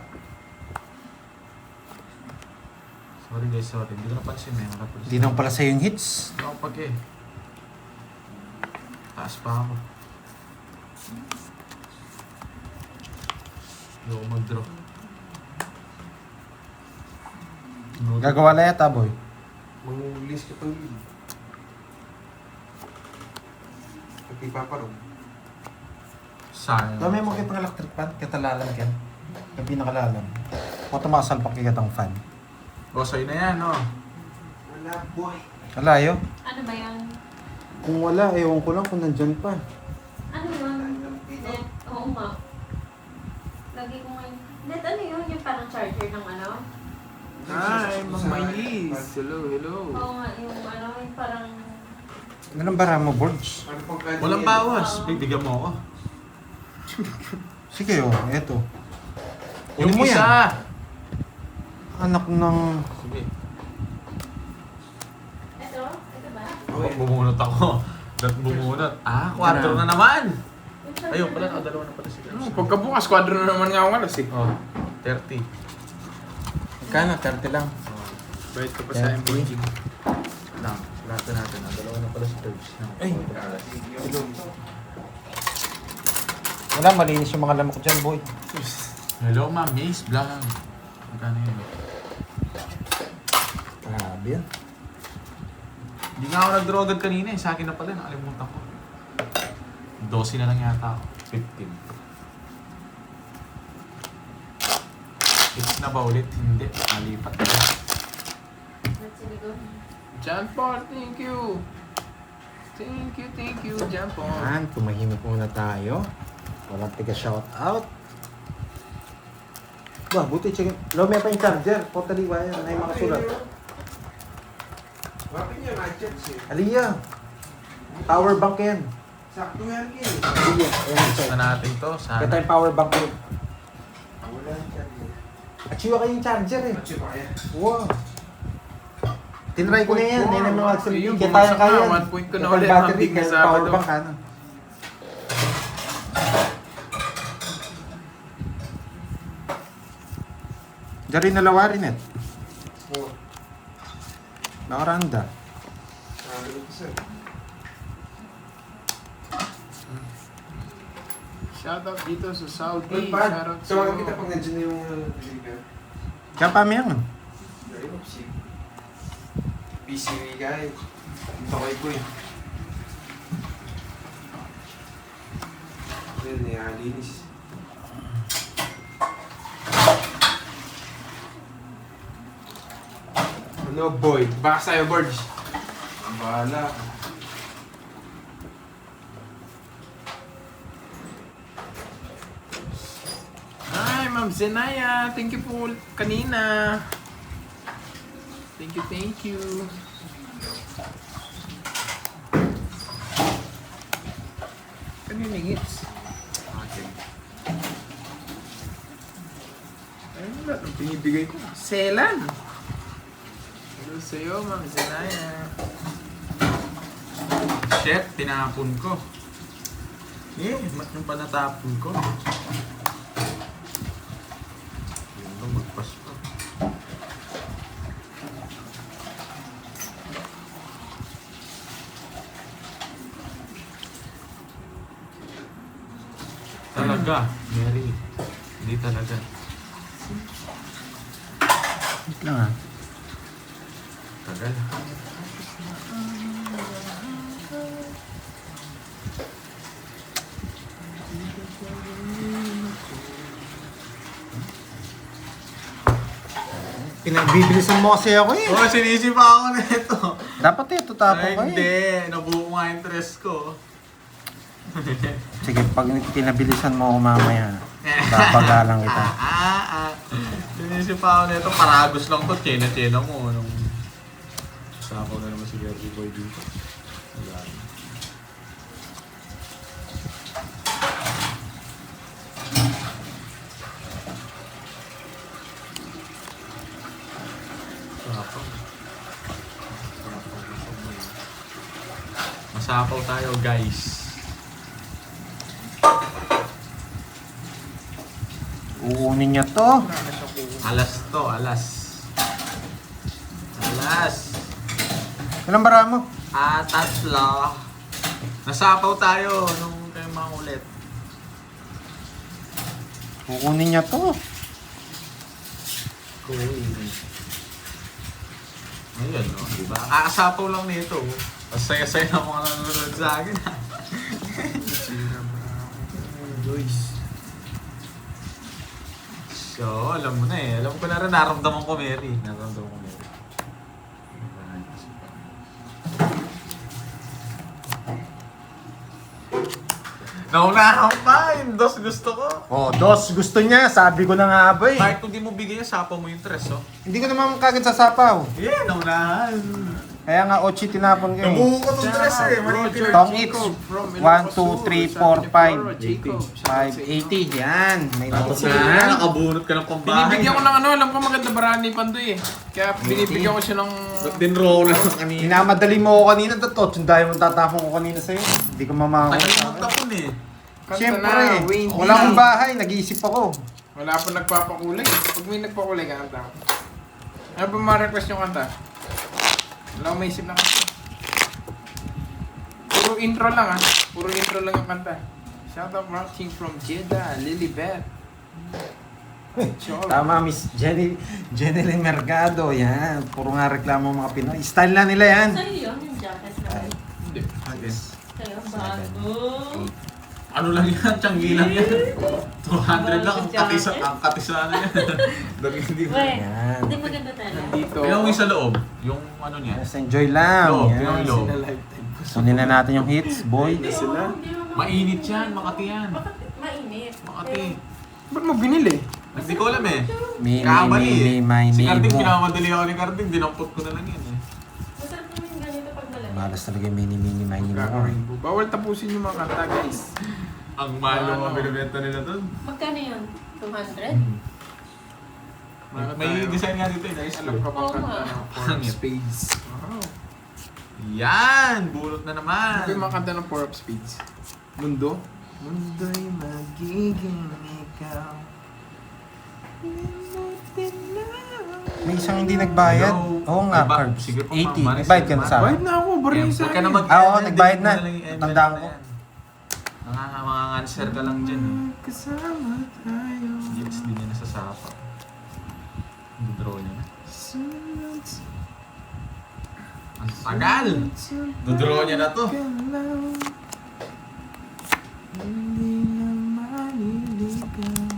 S5: Sorry guys, sorry. Hindi ko napansin eh. Wala pala
S6: Hindi naman pala sa'yo yung hits.
S5: Ako pag eh. Taas pa ako. Hindi ako mag-draw.
S6: Gagawa na yata, boy.
S4: Mang-list ka pang lead. Nagpipaparong.
S5: Sayang.
S6: Dami mo kitang electric fan, katalalan ka. Yung pinakalalan. O tumasalpak kitang fan.
S5: O, sa'yo na yan, no?
S4: Wala, boy.
S6: Alayo.
S2: Ano ba yan?
S6: Kung wala, ewan ko lang kung nandyan pa.
S2: Ano yun? Net? Oo nga. Lagi ko ngayon. Net, ano yun? Yung parang charger ng ano?
S3: Hi, Mang Mais. Hello, hello.
S2: Oo nga, yung ano, yung parang...
S6: Anong bara mo, boards?
S4: Ano pang kanya
S5: Walang
S4: yan?
S5: bawas. Bigyan mo ako.
S6: Sige, oh, eto.
S5: Yung
S6: Kunin mo
S5: isa!
S6: Anak ng...
S5: Sige.
S2: Ito? Ito ba?
S5: Ako, bumunot ako. Ba't bumunot? Ah, 4 na naman! Ayun pala, nakadalawa na pala sila.
S3: Oh, pagkabukas, kwadro na naman nga ang alas eh.
S5: Oh, 30.
S6: Magkano? 30 lang.
S3: Bait ka pa sa akin, Bonjing.
S5: Lang, lahat na natin. Dalawa na pala si Turbs.
S6: Ay. Wala, malinis yung mga lamok dyan, boy.
S5: Hello, ma'am. Maze Vlog. Magkano yun?
S6: Grabe yan.
S5: Hindi nga ako nag-draw agad kanina eh. Sa akin na pala, nakalimutan ko. 12 na lang yata ako. 15. It's na ba ulit? Hindi. Malipat na.
S2: Let's go.
S3: John Paul, thank you. Thank you, John Paul.
S6: Yan, tumahimik muna tayo. Walang tiga-shout out. Wah, buti check. Lumaya pa yung charger. Totally wire. Na yung mga sulat.
S4: Bakit niya na-check siya?
S6: Aliyah. Power bank yan.
S4: Sakto yan, Ken.
S6: Aliyah. Ayan, check.
S5: Gusto natin to. Sana.
S6: Ito yung power bank yun.
S4: Wala yung charger.
S6: Achiwa kayo yung charger eh.
S4: At siya pa kaya?
S6: Wow. Tinry ko na yan. Yan ang mga actually.
S3: Ayun,
S6: Kaya tayo
S3: bumagsak
S6: kaya.
S3: na. 1 point ko na
S6: Kapag
S3: ulit.
S6: battery,
S3: Hambing na
S6: kaya
S3: Sabado.
S6: power bank ano. Dari na lawarin eh.
S4: Oo.
S6: Nakaranda.
S4: Sabi ko sir.
S3: Shoutout dito sa Saudi.
S4: Good pad.
S3: Shoutout
S4: Tawagan kita pag nandiyan na yung deliver.
S6: Kaya pa may yan.
S4: Dari mo, si busy guy. Dito kay Boy. Then, linis. Ano, boy? Baka sa'yo, Borge. Ang bahala.
S3: Hi, Ma'am Zenaya. Thank you po kanina. Thank you. Kanina yung hits.
S5: Okay.
S3: Ayun na, ang pinibigay ko. Selan. Hello sa'yo, Ma'am Zenaya.
S5: Shit, tinapon ko. Mat yung panatapon ko. Yun lang, magpas pa. Talaga, Mary. Hindi talaga.
S6: Wait lang ah.
S5: Tagal.
S6: Pinagbibilisan mo kasi ako eh.
S5: Oh, sinisipa ako nito.
S6: Dapat ito tapon
S5: Ay,
S6: ko eh.
S5: hindi. Nabuo nga yung interest ko.
S6: Sige, pag pinabilisan mo ako mamaya, babagalang kita.
S5: Sinisipa ako nito. Paragos lang to. Chena-chena mo. Nung... Sapo na naman si Gary Boy dito. Wala na. Sapo. Masapaw tayo, guys.
S6: Uunin niya to.
S5: Alas to, alas. Alas.
S6: Ilang bara mo?
S5: Tatlo. Nasapaw tayo nung kayo mga ulit.
S6: Uunin niya to.
S5: Cool. Ayun, no? Diba? Kakasapaw lang nito. Ang saya-saya na mga nanonood sa akin.
S3: Joyce.
S5: So, alam mo na eh. Alam ko na rin, naramdaman ko, Mary. Naramdaman ko, Mary. Naunahan pa! Yung dos gusto ko.
S6: Oh, dos gusto niya. Sabi ko na nga ba eh.
S5: Kahit kung di mo bigay, sapaw mo yung tres, oh.
S6: Hindi ko naman kagad sasapaw.
S5: Yeah, naunahan.
S6: Kaya nga, Ochi tinapon ko eh.
S5: Nabuo ko itong tres eh. Mali yung
S3: Roger
S6: Tong
S3: Jacob
S6: It's
S3: from
S6: 1,
S3: Ilocos
S6: 2, 3,
S3: Sur.
S6: 4, 5.
S3: Sabi ni Jacob.
S6: 580. Yan. May
S5: Tapos
S6: nakasira.
S5: na, nakabunot ka ng pambahay.
S3: Binibigyan ko ng ano, alam ko maganda barani Pandoy eh. Kaya binibigyan ko siya ng...
S5: Dinroll na lang kanina.
S6: Minamadali mo ako kanina. Tot, yung dahil mong tatapon ko kanina sa'yo. Hindi ko mamahal.
S5: Tagal mo tapon eh.
S3: Kanta
S6: Siyempre,
S3: na, Wayne
S6: wala
S3: D.
S6: akong bahay. Nag-iisip ako.
S3: Wala pa nagpapakulay. Pag may nagpakulay ka, kanta ko. Ano ba ma-request yung kanta? Wala akong maisip na kanta. Puro intro lang ah. Puro intro lang yung kanta. Shout out watching from Jeddah, Lilibet.
S6: Tama, Miss Jenny Mercado. Yan. Puro nga reklamo mga Pinoy. Style na nila yan.
S2: Sa'yo yun, yung jacket na
S6: Ay.
S3: Hindi.
S5: Okay.
S2: Sa'yo, bago.
S5: Ano lang yan? Tiyanggi lang yan. 200 lang ang katisa na yan. Dahil hindi mo.
S2: Weh,
S6: Yan.
S2: hindi maganda talaga.
S3: Dito.
S5: Tingnan mo yung sa loob. Yung ano niya.
S6: Yes, enjoy lang.
S5: Loob,
S6: Yan.
S5: yung loob.
S3: Na lifetime ko.
S6: Kunin na natin yung hits, boy.
S3: Hindi sila.
S5: Mainit yan, Makati yan.
S2: Mainit.
S5: Makati.
S3: Ba't mo binili?
S5: Hindi ko alam eh.
S6: May
S5: Si Carding,
S6: mo.
S5: pinamadali ako ni Carding. Dinampot ko na lang yan eh.
S2: Masarap naman yung ganito pag malamig.
S6: Malas talaga yung mini mo.
S3: Rainbow. Bawal tapusin yung mga kanta, guys.
S5: Ang malo mga binibenta nila doon.
S2: Magkano yun? 200?
S5: May design nga dito eh. Nice
S3: Alam ka ba
S2: Oo
S3: kanta
S2: nga.
S3: ng Four of Spades? Wow.
S5: Yan! Bulot na naman.
S3: Ano yung mga kanta ng Four of Spades? Mundo? Mundo'y magiging ikaw.
S6: May isang hindi nagbayad.
S5: No.
S6: Oo nga,
S5: Iba-
S6: Carbs.
S5: sige po,
S6: 80.
S5: ma'am.
S6: Nagbayad ka na sa
S3: Bayad
S6: akin.
S3: na ako, bari
S5: Huwag
S3: sa
S5: ka na
S3: akin.
S5: mag
S6: Oo, nagbayad na. Tandaan ko.
S5: Mga answer ka lang dyan eh.
S3: Kasama tayo.
S5: Yes, di niya nasasapa. Dodraw niya. Ang tagal! Dodraw niya na to.
S3: Hindi na maliligaw.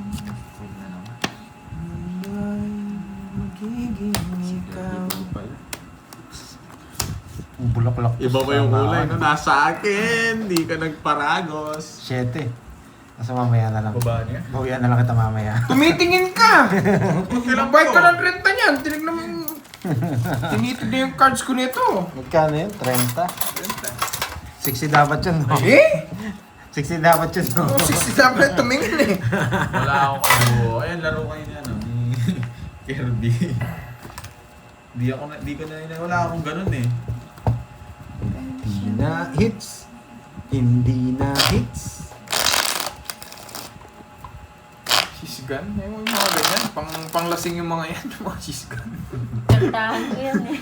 S5: Huwag na naman.
S3: Mundo'y magiging ikaw.
S6: Bulaklak.
S5: Iba ba yung kulay no? Nasa akin! Di ka nagparagos.
S6: 7. Nasa mamaya na lang.
S5: Baba niya?
S6: Bawian na lang kita mamaya.
S3: Tumitingin ka! Bayad ka ng renta niyan. Tinignan mo yung... Tinitid na yung cards ko nito.
S6: Magkano yun? 30? 60 dapat yun, no?
S3: Eh?
S6: 60 dapat yun, no?
S3: 60 dapat tumingin eh.
S5: Wala akong ano. Ayan, laro kayo ni ano. Ni Kirby. Di ko na wala akong ganun eh.
S6: Hindi na hits. Hindi na hits.
S3: She's gone? May mga ganyan. Panglasing yung mga yan. Yung mga she's gone.
S2: Kantahan ko yan eh.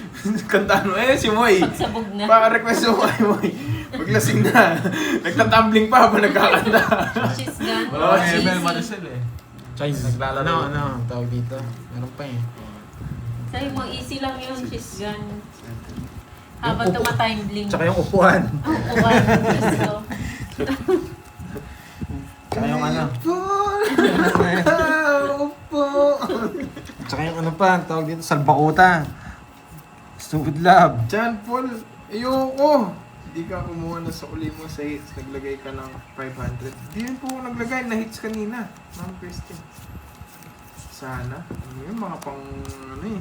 S3: Kantaan mo. Eh, si Moy.
S2: Pagsabog na.
S3: Pa-request mo kay Moy. Maglasing na. Nagtatumbling pa habang nagkakanta.
S2: She's gone.
S5: Wala
S2: She's
S5: ML
S2: easy.
S5: Maricel eh.
S6: Chinese.
S5: Naglalaro.
S1: Ano, tawag dito. Meron pa eh.
S2: Sa'yo mo, easy lang yun. She's gone. Habang tumatime bling.
S6: Tsaka yung upuan.
S2: Upuan. Gusto.
S6: Tsaka yung ano.
S3: Upo.
S6: Tsaka yung ano pa, tawag dito, salbakuta. Stupid love.
S3: John Paul, ayoko. Hindi ka kumuha na sa uli mo sa hits. Naglagay ka ng 500. Hindi yun po ako naglagay na hits kanina. Ma'am Christine. Sana. Ano yun, mga pang ano eh.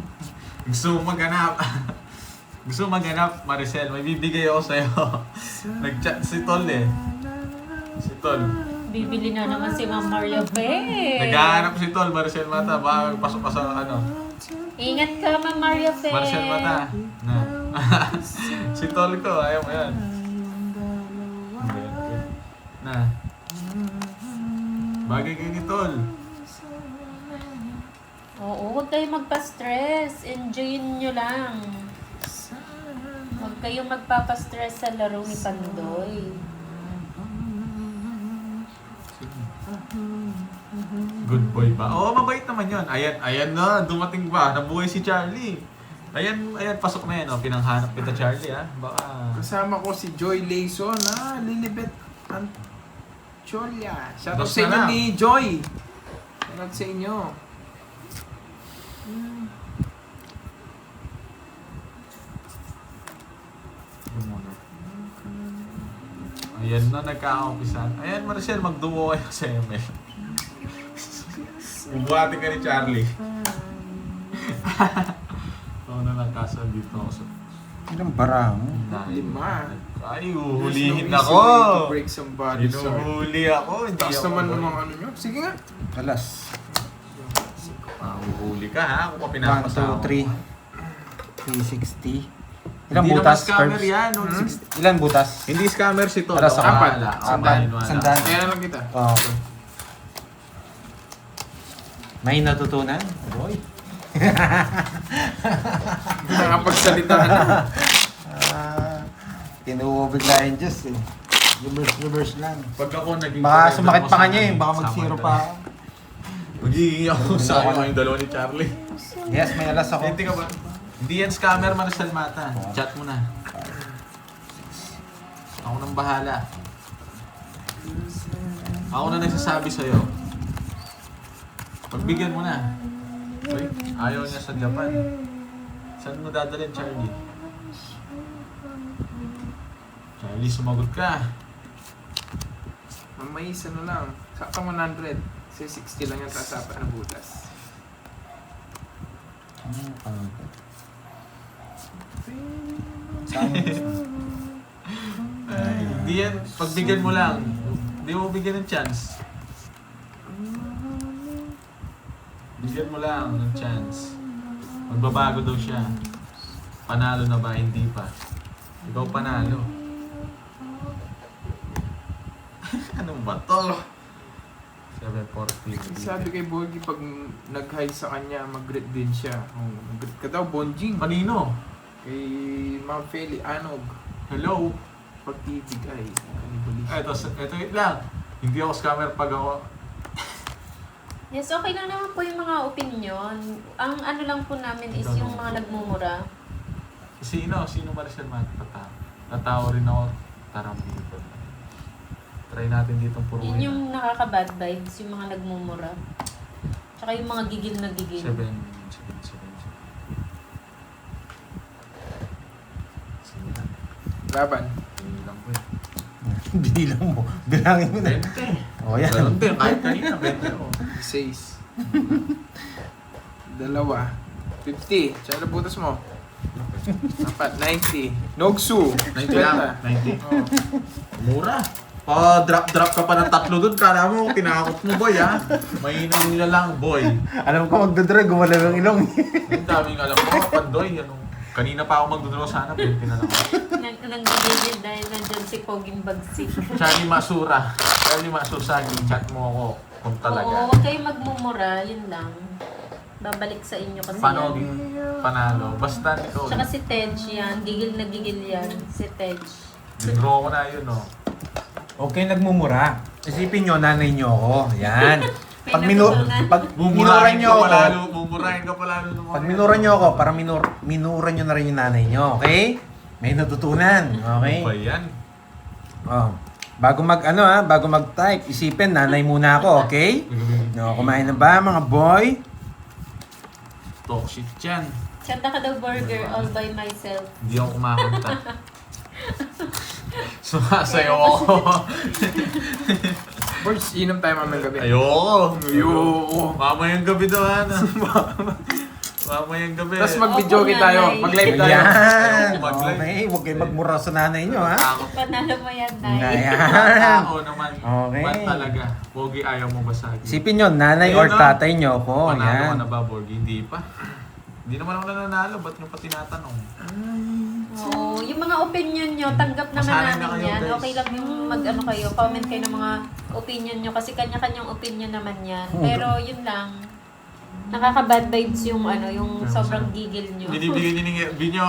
S5: Gusto mo maghanap. Gusto mo maghanap, Maricel. May bibigay ako sa'yo. Nag-chat si Tol eh. Si Tol.
S2: Bibili na naman si Ma'am Mario Fe.
S5: Naghahanap si Tol, Maricel Mata. Baka pasok ka sa ano.
S2: Ingat ka, Ma'am Mario Fe.
S5: Maricel Mata. Na. Si Tol ko, ayaw mo yan. Na. Bagay kayo ni Tol.
S2: Oo, huwag kayo magpa-stress. Enjoyin nyo lang. Huwag kayong magpapastress sa laro ni Pandoy.
S5: Good boy ba? Oo, mabait naman yun. Ayan na, dumating ba? Nabuhay si Charlie. Ayan, pasok na yan. Oh. Pinanghanap kita, Charlie, ha? Baka...
S3: Kasama ko si Joy Layson, Lilibet Ancholia. Shoutout
S5: Boss
S3: sa inyo
S5: na lang.
S3: ni Joy. Shoutout sa inyo.
S5: Ayan na, nagka-umpisan. Ayan, Maricel, magduo kayo sa ML. Bubuhatin ka ni Charlie. Oo na lang, kaso dito ako sa...
S6: Ilang bara mo?
S3: 5.
S5: Ay,
S3: There's
S5: uhulihin
S3: no easy
S5: ako!
S3: way to break somebody's heart.
S5: Inuhuli ako, hindi
S3: Taas
S5: ako...
S3: naman ng mga ano nyo. Sige nga.
S6: Alas.
S5: Uhuli ka, ha? Ako pa
S6: 1,
S5: pinapasama.
S6: 2, 3. 360. Ilang
S5: Hindi
S6: butas?
S5: naman scammer
S6: Curbs?
S5: yan. No?
S6: Ilan butas?
S5: Hindi scammer si Tol.
S6: Alas,
S5: Ako
S3: apat.
S5: bahala. Ako
S6: Sandaan.
S5: bahala.
S6: Sandaan.
S3: Kaya na lang kita.
S6: Oh, okay. May natutunan? Boy.
S3: Nakapagsalita na.
S6: Tinuwo bigla yung Diyos eh. Reverse lang.
S5: Pag ako naging...
S6: Baka
S5: forever
S6: sumakit
S5: mo
S6: pa
S5: sa
S6: kanya eh.
S5: akin,
S6: Baka
S5: sama
S6: mag-zero
S5: ka
S6: pa
S5: na.
S6: ako.
S5: Magiging ako sa akin yung dalawa ni Charlie.
S6: Yes, may alas ako.
S5: Hindi ka ba? Hindi yan scammer, Maricel Mata. Chat mo na. Ako nang bahala. Ako na nagsasabi sa'yo. Pagbigyan mo na. Uy, ayaw niya sa Japan. Saan mo dadalhin, Charlie? Charlie, sumagot ka.
S3: Mamais, ano lang. Saktong 100. Kasi 60 lang yung tasapan na butas.
S5: Hindi yan, pagbigyan mo lang. Hindi mo bigyan ng chance. Bigyan mo lang ng chance. Magbabago daw siya. Panalo na ba? Hindi pa. Ikaw panalo. Ano ba to? 740.
S3: Sabi kay Borgie, pag nag-hi sa kanya, mag-greet din siya. Oh, mag-greet ka daw, Bonjing.
S5: Kanino?
S3: Kay Ma'am Feli Anog.
S5: Hello?
S3: Pag-ibig ay kanibalism.
S5: Ito yun lang. Hindi ako scammer pag ako...
S2: Yes, okay lang naman po yung mga opinion. Ang ano lang po namin is yung mga nagmumura.
S5: Sino Maricel Mata? Tatawa rin ako. Tarang dito. Try natin dito
S2: Yun
S5: puruin.
S2: yung nakaka-bad vibes, yung mga nagmumura. Tsaka yung mga gigil na gigil.
S5: 7. Sige na.
S3: Laban.
S5: Hindi lang po eh.
S6: Bilang mo. Bilangin mo na.
S5: 20.
S6: O yan.
S5: Ganun din. Kahit kanina, 20 ako.
S3: 6. Dalawa. 50. Tsaka na butas mo. Dapat 90. Nogsu.
S5: 90 lang. 90.
S3: Oh.
S5: Mura. Drop ka pa ng 3 doon. Kala mo, tinakot mo boy ha. Mainam nila lang boy.
S6: Alam ko magdodrog, gumalaw ng ilong.
S5: Ang daming alam ko, pandoy. Ano. Kanina pa ako magdodro sana, 20 na lang ako.
S2: Nang gigil dahil nandyan si Poging Bagsik.
S5: Charlie Masura. Charlie Masusagi, chat mo ako kung talaga.
S2: Oo, huwag kayong magmumura, yun lang. Babalik sa inyo kasi
S5: Paano
S2: yan.
S5: maging panalo? Basta ikaw.
S2: Tsaka si Tej yan, gigil na gigil yan, si Tej.
S5: Draw ko na yun, no?
S6: Okay, nagmumura. Isipin nyo, nanay nyo ako. Yan.
S2: May
S6: Pag
S2: natutunan.
S6: minuran nyo ako,
S5: Mumurahin ka palalo ng mga...
S6: pag minuran nyo ako, para minuran nyo na rin yung nanay nyo, okay? May natutunan, okay?
S5: Ano ba yan?
S6: Oh. Bago mag-type, isipin, nanay muna ako, okay? No, kumain na ba mga boy?
S5: Talk shit yan.
S2: Kanta ka daw burger all by myself.
S5: Hindi ako kumakanta. Sumasayaw ako.
S3: Boys, inom tayo mamayang gabi.
S5: Ayoko.
S3: Ayoko.
S5: Mamayang gabi daw, ano? Mamayang gabi.
S3: Tapos mag-video
S2: Opo,
S3: tayo.
S2: nanay.
S3: Mag-live tayo.
S6: Yan!
S5: Ayoko mag-live.
S6: Okay, huwag kayo magmura sa nanay nyo, ha?
S5: Takot.
S2: Panalo mo yan, Nay.
S6: Ayan!
S5: Tao naman.
S6: Okay.
S5: Ba't talaga? Pogi, ayaw mo basagin.
S6: Isipin nyo, nanay
S5: Ayun,
S6: or
S5: no?
S6: tatay nyo ako,
S5: Panalo ka
S6: yan.
S5: na ba, Borgie? Hindi pa. Hindi naman ako nananalo. Ba't nyo pa tinatanong?
S2: Oo, yung mga opinion nyo, tanggap naman
S5: Masanay na
S2: namin
S5: kayo,
S2: yan.
S5: guys.
S2: Okay lang yung mag-ano kayo, comment kayo ng mga opinion nyo kasi kanya-kanyang opinion naman yan. Pero yun lang, nakaka-bad vibes yung ano, yung sobrang gigil nyo.
S5: Binibigyan niyo ng binyo.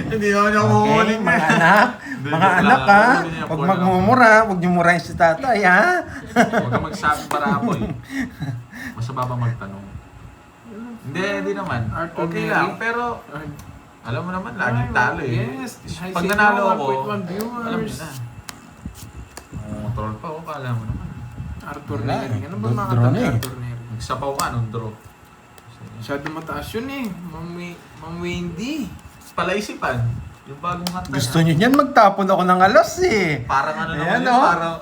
S5: Hindi naman ako
S6: Okay,
S5: kukunin
S6: mga anak, mga anak ha, huwag magmumura, huwag nyo murahin si tatay ha.
S5: Huwag kang magsabi para ako eh. Mas mababa magtanong. Hindi naman.
S3: Arthur
S5: Okay
S3: Neri.
S5: lang, pero alam mo naman, laging talo eh.
S3: Yes.
S5: Pag nanalo ako,
S3: 1.1 viewers.
S5: alam niyo na. Troll pa ako, kala mo naman.
S3: Arthur
S6: Wala
S3: Neri.
S6: eh.
S3: Ano ba
S6: Draw
S3: makatanda
S6: na eh.
S3: Arthur Neri?
S5: Nagsapaw ka nung draw.
S3: Masyado mataas yun eh. Ma'am Wendy.
S5: Palaisipan. Yung bagong kanta
S6: Gusto nyo yan, magtapon ako ng alas eh.
S5: Parang ano naman
S6: Ayan,
S5: yun,
S6: oh.
S5: parang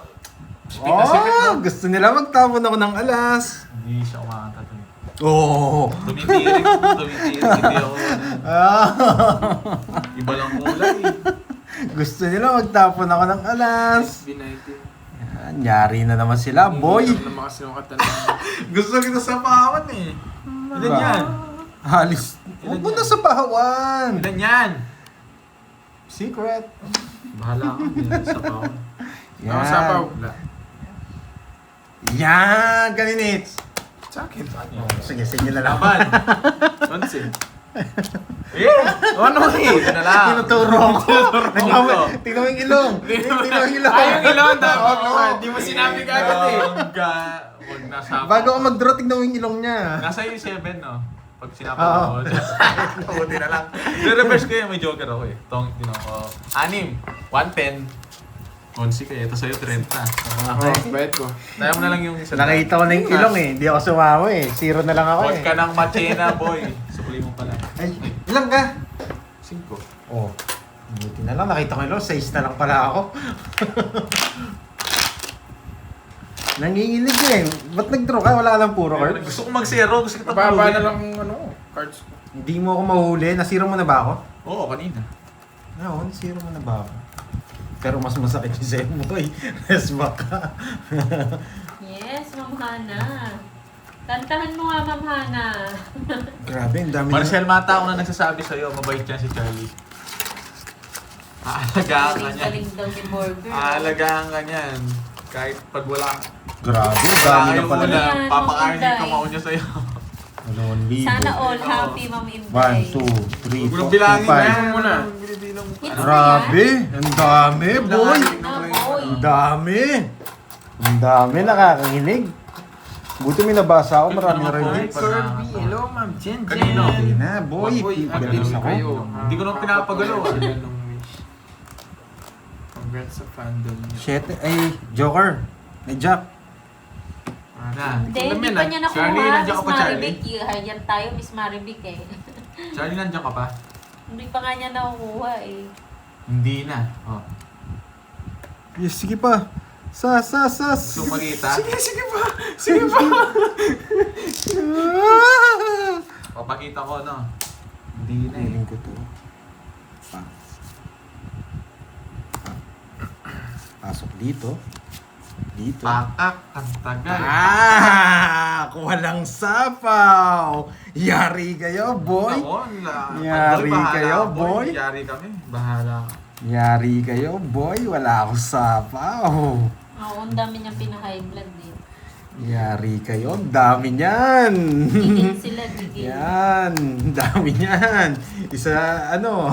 S5: speak na sipit
S6: Oh,
S5: no?
S6: gusto nila magtapon ako ng alas.
S5: Hindi siya kumakanta to.
S6: Oh.
S5: Tumitirik, hindi ako.
S6: Ah.
S5: Iba lang kulay.
S6: Gusto nila magtapon ako ng alas.
S3: SB19.
S6: Yan, yari na naman sila, boy.
S3: Hindi naman kasi yung katanungan.
S5: Gusto kita sa pawan eh. Ilan yan?
S6: Halis. Huwag mo na sa pahawan.
S5: Ilan yan?
S6: Secret.
S5: Bahala ka. Ilan sa pawan?
S3: Ako sapaw.
S5: Wala.
S6: Yan, ganinits.
S3: Sa akin.
S6: Sige, sige na lang.
S5: Laban.
S3: Sonsin.
S5: Yeah!
S3: Ano eh?
S5: Ito na lang.
S6: Tinuturo ko.
S5: ko.
S6: Tingnan mo yung ilong. Tingnan mo yung ilong.
S3: Ay, yung ilong dapat naman. Di mo sinabi ka agad eh.
S5: Pag nasa...
S6: Bago ako mag-draw, tignan mo yung ilong niya.
S5: Nasa yung 7, no? Pag
S6: Oo.
S5: sinapa ko. Buti na lang. Re-reverse ko yun, may joker ako eh. Tongit din ako. 6, 110. 11 kayo, ito sa'yo 30.
S6: Okay.
S3: Bayad ko.
S5: Tayo mo na lang yung isa.
S6: Nakita ko na yung ilong eh. Hindi ako sumama eh. 0 na lang ako
S5: Huwag
S6: eh.
S5: ka ng machina, boy. Sukli mo pala.
S6: Ay, ilang ka?
S5: 5.
S6: Oh. Buti na lang. Nakita ko yung ilong. 6 na lang pala ako. Nanginginig eh. Ba't nag-draw ka? Wala ka lang puro card?
S5: Gusto ko mag-zero. Gusto ko
S3: Mababa
S5: tapulugin.
S3: na lang ano, cards ko.
S6: Hindi mo ako mahuli. Nasira mo na ba ako?
S5: Oo, kanina.
S6: Oo, nasira mo na ba ako? Pero mas masakit yung sa'yo mo eh. Rest back ka.
S2: Yes, Ma'am Hana. Kantahan mo nga, Ma'am Hana.
S6: Grabe, ang dami
S5: Marcel Mata, ako na nagsasabi sa'yo, mabait yan si Charlie. Aalagaan ka niyan.
S2: Galing daw ni Burger.
S5: Aalagaan ka niyan. Kahit pag wala
S6: Grabe, ang dami na pala.
S2: Yan,
S5: na papakain
S2: Ma'am
S5: yung kamao niya sa'yo.
S6: 2,000.
S2: Sana all happy, Ma'am Inday.
S6: 1, 2, 3,
S5: Huwag mo
S6: 4,
S5: bilangin
S6: 5.
S5: yan.
S3: muna.
S5: Binibilang mo.
S2: Hits
S6: Grabe, ang dami, boy.
S2: Na, boy.
S6: Ang dami. Ang dami, nakakahinig. Buti may nabasa ako, marami na rin
S3: Hi,
S6: hits.
S3: Kirby. Hello, Ma'am Jen Jen.
S5: Kanino?
S6: Hindi na, boy. Bilis ako.
S5: Hindi ko naman pinapagalaw, ah.
S3: Congrats sa fandom niya.
S6: Shit, ay, Joker. Ay, Jack.
S5: Na.
S2: Hindi,
S3: Alam
S2: hindi
S3: yan,
S2: pa
S3: ah.
S2: niya
S5: Charlie,
S2: nakuha,
S5: nandiyan ka
S2: Miss
S5: pa, Charlie?
S2: Marivic. Yan tayo, Miss Marivic eh.
S5: Charlie, nandiyan ka pa?
S2: Hindi pa nga niya nakukuha eh.
S5: Hindi na. Oh.
S6: Yes, sige pa.
S5: Gusto mo makita?
S3: Sige pa. Sige pa.
S5: Papakita ko, no? Hindi na eh.
S6: Hiling ko to. Pasok dito. Dito.
S5: Pakak, ang tagal.
S6: Walang sapaw. Yari kayo, boy.
S5: Ako,
S6: Yari
S5: bahala
S6: kayo,
S5: ka,
S6: boy.
S5: Yari kami. Bahala ka.
S6: Yari kayo, boy. Wala akong sapaw.
S2: Oo, ang dami niyang pina-high blood eh.
S6: Yari kayo, ang dami niyan.
S2: Gigil sila, gigil.
S6: Yan, ang dami niyan. Isa, ano.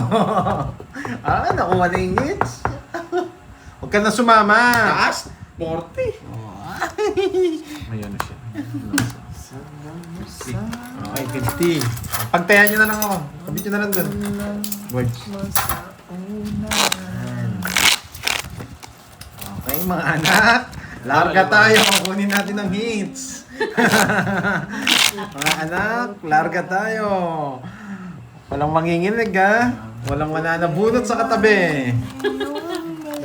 S6: Nakuha na yung hits. Huwag ka na sumama.
S5: Taas? 40. May ano siya.
S6: Okay, 50. Pagtayan nyo na lang ako. Kabit nyo na lang dun. Words. Okay, mga anak. Larga tayo. Kunin natin ang hits. Mga anak, larga tayo. Walang manginginig ha. Walang mananabunot sa katabi.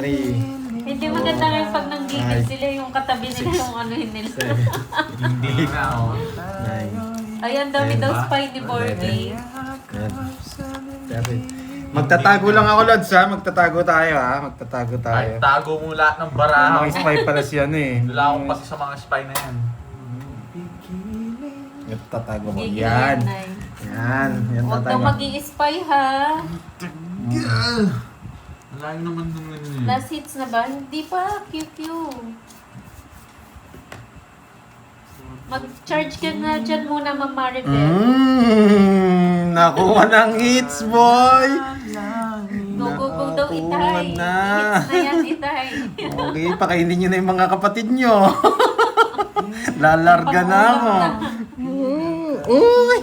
S6: 3.
S2: Hindi maganda ngayon pag nanggigil sila yung katabi nila yung anuhin nila.
S5: Hindi na, oh.
S6: 9.
S2: Ay, ang dami daw spy ni Borby.
S6: Magtatago lang ako, Lods, ha? Magtatago tayo, ha? Magtatago tayo.
S5: Ay, tago mo lahat ng baraha.
S6: May spy pala siya, ano eh.
S5: Wala akong pati sa mga spy na yan.
S6: Magtatago mo.
S2: Gigil
S6: Yan.
S2: Nay.
S6: Yan. Yan
S2: Huwag daw
S6: tatago.
S2: mag-i-spy ha.
S5: Wala yun naman yun.
S2: Last hits na ba? Hindi pa. QQ. Mag-charge ka na dyan muna, Ma'am Maribel.
S6: Nakuha ng hits, boy!
S2: Go, go, go daw, Itay.
S6: na.
S2: Hits na yan, Itay.
S6: Okay, pakainin nyo na yung mga kapatid nyo. Lalarga na ako. Uy!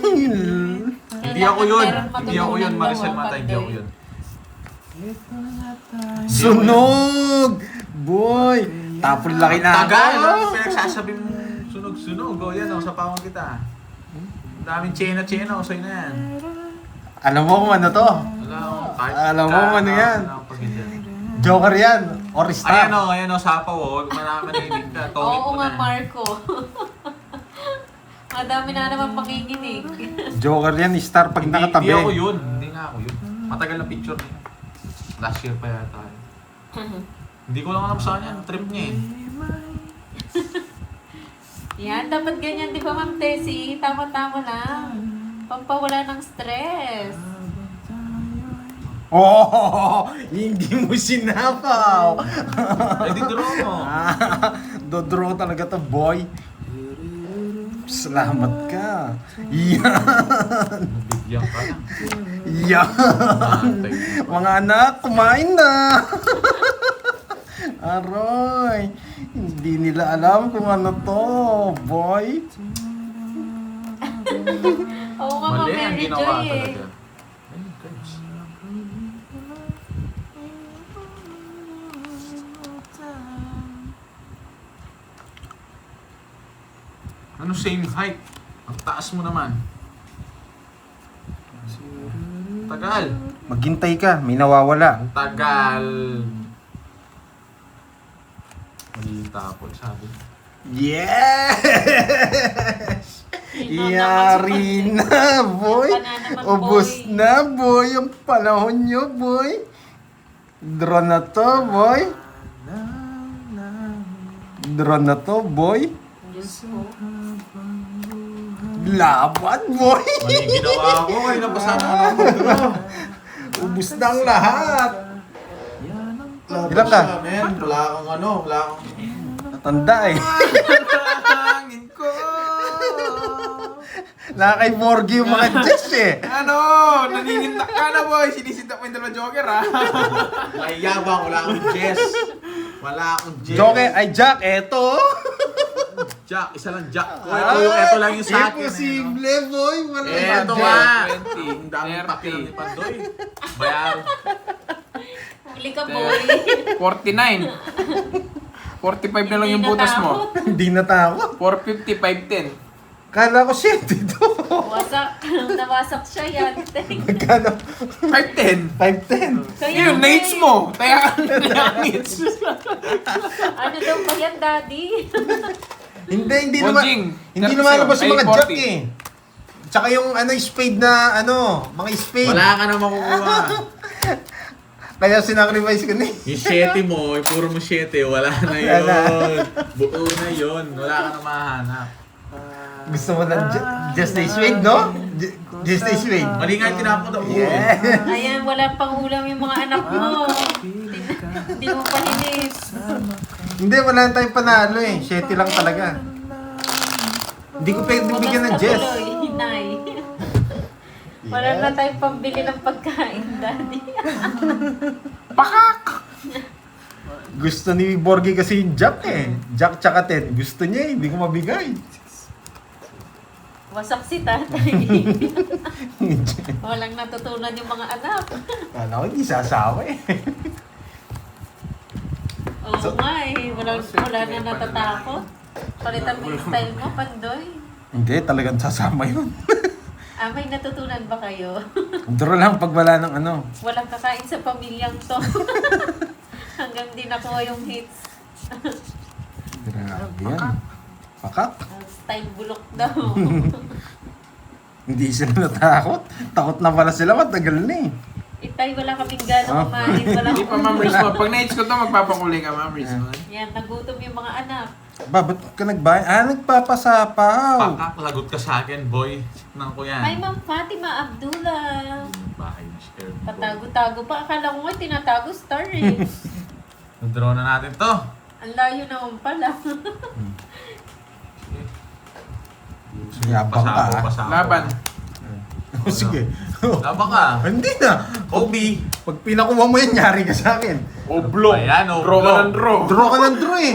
S5: Hindi ako yun.
S2: Meron
S5: Hindi ako yun,
S2: matutunan
S5: Maricel
S2: daw
S5: Mata.
S2: ang
S5: Hindi ako
S2: pagday.
S5: yun.
S6: Sunog! Boy! Tapon laki na ako.
S5: Tagal! Pinagsasabi mo sunog-sunog. O yan, o, sa pawang kita. Ang daming tsena-tsena, o sa'yo na yan.
S6: Alam mo kung ano to?
S5: Wala akong kahit
S6: Alam mo kung ano yan?
S5: Wala akong pagkita.
S6: Joker yan. Or star.
S5: Ayan o, sapaw o. Manaminig ka. Tongit
S2: Oo
S5: mo
S2: nga,
S5: na.
S2: Marco. Madami na naman makikinig.
S6: Joker yan, star pag nakatabi.
S5: Hindi ako yun. Hindi nga ako yun. Matagal na picture niya. Last year pa yata. Hindi ko lang alam saan yan. Trip niya eh.
S2: Yan, dapat ganyan, di ba, Ma'am Tessie? Tama-tama lang. Pampawala ng stress.
S6: Oh, hindi mo sinapaw.
S5: Eh, di draw mo.
S6: Dodraw talaga to, boy. Salamat ka. Yan.
S5: Nabigyan ka lang.
S6: Yan.
S5: Antay mo.
S6: Mga anak, kumain na. Aroy, hindi nila alam kung ano to, boy.
S2: Oo nga,
S5: Mali ang
S2: Mary
S5: ginawa
S2: Joy eh.
S5: talaga. Ay, guys. Ano same height? Ang taas mo naman. Tagal.
S6: Maghintay ka, may nawawala.
S5: Ang tagal. Mali yung tapon, sabi.
S6: Yes! Yari na, boy.
S2: Yan pa na naman,
S6: Ubus
S2: boy.
S6: na, boy. Ang panahon nyo, boy. Draw na to, boy. Draw na to, boy.
S2: Diyos ko.
S6: Laban, boy.
S5: Mali ginawa ko. Ay, nabasa na ako.
S6: Ubus na ang lahat.
S1: Ilan
S6: ka?
S1: Men, wala kang ano, wala kang...
S6: Natanda eh.
S3: Hangin ko!
S6: Nakakay Borgie yung mga Jets eh.
S3: Ano? Naninindak ka na, boy. Sinisindak mo yung dalawang joker, ha?
S1: May yabang, wala akong Jess. Wala akong Jess.
S6: Joke, ay Jack, eto.
S5: Jack, isa lang Jack. Ito lang yung sa akin.
S6: Imposible, boy. Wala
S5: Eto
S6: Jack.
S5: nga.
S3: 20,
S5: Ang daming
S3: 30.
S5: pakilang ni Pandoy. Bayaran.
S2: Huli ka, boy.
S3: 49. 45 na lang yung butas mo.
S6: Hindi natakot.
S3: 450, 510.
S6: Kala ko shit ito.
S2: Wasak. Nawasak siya yan.
S6: Magkano?
S3: 510.
S6: 5'10".
S2: Kaya
S3: Yun,
S2: nga
S3: nates
S2: eh.
S3: mo. Taya ka na nates.
S2: Ano daw ba yan, daddy?
S6: Hindi
S3: Bonjing,
S6: naman. Hindi
S3: 37,
S6: naman sa mga
S3: ay,
S6: jack
S3: 40.
S6: eh. Tsaka yung ano, spade na ano, mga spade.
S5: Wala ka na makukuha.
S6: Kaya sinacrifice ko na eh.
S5: Yung 7 mo, yung puro mo 7, wala na yun. Buo na yun. Wala ka na mahanap.
S6: Gusto mo ng just a spade, no? Just a spade.
S5: Mali nga yung tinapon na ulo.
S6: Yeah.
S2: Ayan, wala pang ulam yung mga anak mo. Hindi mo palinis.
S6: Hindi, wala na tayong panalo eh. 7 lang talaga. Hindi ko pwede bigyan ng Jess.
S2: Hinay. Wala na tayong pambili ng pagkain, daddy.
S3: Pakak!
S6: Gusto ni Borgie kasi yung Jack eh. Jack tsaka 10. Gusto niya eh. Hindi ko mabigay.
S2: Wasak si tatay. Walang natutunan yung mga anak.
S6: Kala ko hindi sasawa eh.
S2: Oo nga eh. Wala na natatakot. Palitan mo yung style mo, Pandoy.
S6: Hindi, talagang sasama yun.
S2: May natutunan ba kayo?
S6: Draw lang pag wala ng ano.
S2: Walang kakain sa pamilyang to. Hanggang di nakuha yung hits.
S6: Grabe yan. Pakak.
S2: Style bulok daw.
S6: Hindi sila natakot. Takot na pala sila. Matagal na eh.
S2: Itay, wala kaming gano'ng kumain. Wala
S3: Hindi pa, Ma'am Riz mo. Pag na-hits ko to, magpapakulay ka, Ma'am Riz mo.
S2: Yan, nagutom yung mga anak.
S6: Ba, ba't ka nagbayad? Nagpapasapaw.
S5: Pakak, lagot ka sa akin, boy. Nang ko yan.
S2: Hi, Ma'am Fatima Abdullah.
S5: Bahay na share.
S2: Patago-tago pa. Akala ko nga tinatago star eh.
S5: Nadraw na natin to.
S2: Ang layo naman pala.
S6: Yabang ka, ah.
S5: Pasako.
S3: Laban.
S6: Sige.
S5: Laban ka.
S6: Hindi na.
S5: Obi.
S6: Pag pinakuha mo yan, nyari ka sa akin.
S3: Oblong.
S5: Ayan,
S3: Draw ka ng draw.
S6: Draw ka ng draw eh.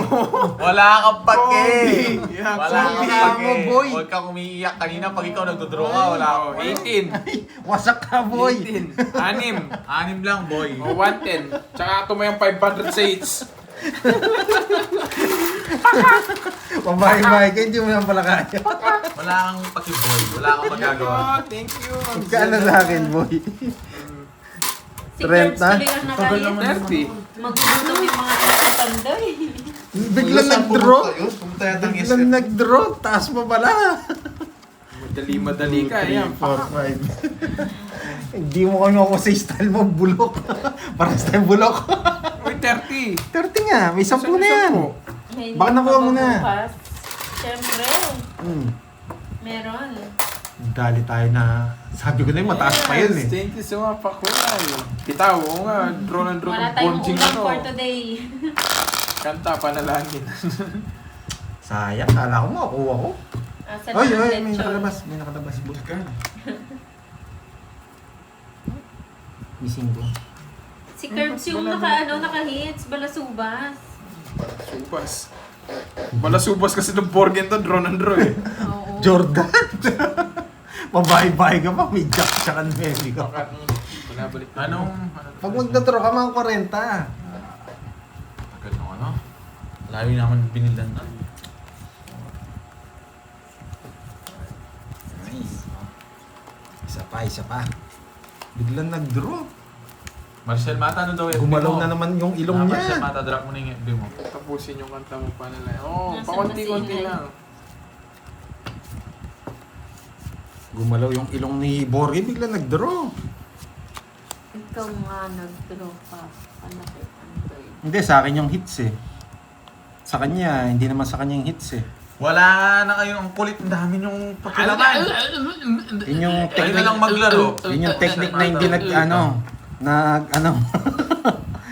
S5: Wala kang pake.
S3: Obi. Yeah,
S5: Wala kang
S6: Obi.
S5: pake.
S6: Mo, boy.
S5: Huwag kang umiiyak. Kanina pag ikaw nagdodraw ka, wala
S3: Oh,
S5: kang
S3: 18.
S6: Wasak ka, boy.
S3: 18. 6.
S5: 6 lang, boy.
S3: O 110. Tsaka tumayang 500 sa hits.
S6: Pambahay-bahay ka, hindi mo naman pala kaya.
S5: Wala kang paki-boy. Wala kang magagawa.
S3: Thank you.
S6: Magkano sa akin, boy?
S2: Si
S6: Trent
S2: Curbs
S6: na?
S2: tuloy ang nakahit.
S3: 30.
S2: Magugutom yung mga anak ni Pandoy.
S6: Biglang nag-draw.
S1: Pumunta yata ng
S6: Biglang nag-draw. Taas mo pala.
S3: Madali ka. Ayan.
S6: 4, 5. Hindi mo kami ako sa style mo, bulok. Para sa style bulok.
S3: Uy, 30.
S6: 30 nga, may 10 na yan.
S2: Hindi
S6: Baka nakuha mo na.
S2: mabubukas. Siyempre,
S6: Hmm.
S2: meron.
S6: Dali tayo na, sabi ko na yung mataas pa yun eh.
S3: Thank you so much, Pakulay. Bitaw, oo nga. Draw ng draw
S2: Wala
S3: ng
S2: tayong
S3: bonjing
S2: ulam
S3: na to.
S2: for today.
S3: Kanta, panalangin.
S6: Sayang, kala ko makukuha ko.
S2: Asa
S6: Ay,
S2: na ang
S6: ay, may
S2: lechon?
S6: nakalabas. May nakalabas. Bulkan. Missing ko.
S2: Si Curbs yung naka-hits, balasubas.
S3: Subas. Wala subas kasi ng Borgen to, draw ng draw eh.
S2: Oo.
S6: Jordan. Mabahay-bahay ka pa, may jack siya kan Messi ka.
S3: Wala balik na.
S5: Anong...
S6: Pag magdodro ka, mga 40.
S5: Tagal nung ano? Layo naman binilan na.
S6: Nice. Isa pa. Biglang nag-draw.
S5: Marcel Mata, ano daw FB mo?
S6: Gumalaw na naman yung ilong
S5: Marcel
S6: niya.
S5: Mata, drop mo na yung FB mo.
S3: Tapusin yung kanta mo pa nila. Oo,
S2: Nasaan
S3: pakunti-kunti
S2: ba si
S3: lang.
S6: Gumalaw yung ilong ni Borgi, biglang nag-draw.
S2: Ikaw nga nag-draw ka. Panakit.
S6: Hindi, sa akin yung hits eh. Sa kanya, hindi naman sa kanya yung hits eh.
S5: Wala na kayo, ang kulit, ang dami yung pakilaman.
S6: Yun yung
S5: Kayo na
S6: technique,
S5: lang maglaro.
S6: yun yung technique na hindi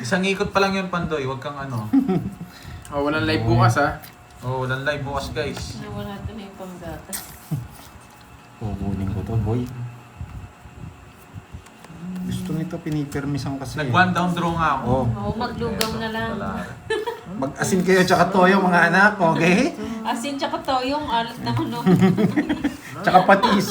S5: Isang ikot pa lang yun, Pandoy, huwag kang ano.
S3: Oh, walang live bukas ha.
S5: Oh, walang live bukas guys.
S2: Nawala doon na yung panggatas.
S6: kukunin ko to, boy. Gusto nito pinipirmisan kasi.
S5: Nag-one down draw nga ako.
S6: Oh,
S2: Oo, maglugaw na lang.
S5: Wala.
S6: mag-asin kayo tsaka toyo mga anak, okay?
S2: Asin tsaka toyong alat na manok.
S6: Tsaka patis.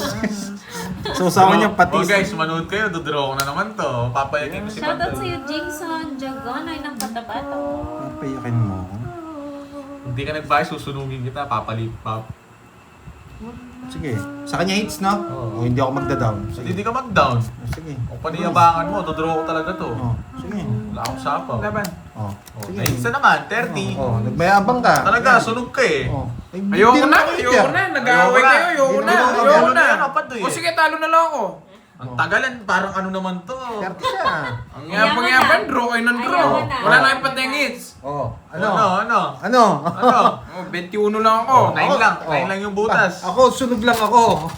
S6: So, usawan niya
S5: Oh
S6: patis.
S5: guys, manood kayo, dodraw ko na naman to. Papayagin ko si
S2: Shoutout
S5: Pandoy.
S2: sa'yo, Jason. Jagonay ng Patapato.
S6: Papayakin mo.
S5: Hindi ka nagbayad, susunugin kita, papalit.
S6: Sige. Sa kanya hits, no? O hindi ako magda-down.
S5: Hindi
S6: Sige.
S5: ka mag-down.
S6: Sige.
S5: Kung paniyabangan mo, dodraw ko talaga to.
S6: Oh, sige.
S5: Wala akong sapaw.
S3: Laban.
S6: Oh,
S5: Oh,
S6: sige.
S5: isa naman, 30.
S6: Oh, nagmayabang ka.
S5: Talaga, sunog ka eh.
S6: Oh. Ay,
S3: Ayoko
S6: hindi
S3: na,
S6: naman
S3: ayoko
S6: fair.
S3: na. Nag-aaway kayo, ayoko na.
S6: Ayoko
S3: Ayoko na.
S5: Pandoy
S3: O
S5: eh.
S3: sige, talo na lang ako.
S5: Ang tagalan, parang ano naman to.
S6: 30 siya.
S3: Ang
S2: Ayaman
S3: yapang-yapan,
S2: na.
S3: draw kayo ng draw.
S2: Ayaman na.
S3: Wala na kayong patengits.
S6: Oh,
S5: Ano?
S6: ano?
S5: Ano?
S6: Ano?
S5: Ano?
S3: Oh, 21 lang ako.
S5: Oh, 9 lang. 9 lang yung butas.
S6: Ako, sunog lang ako.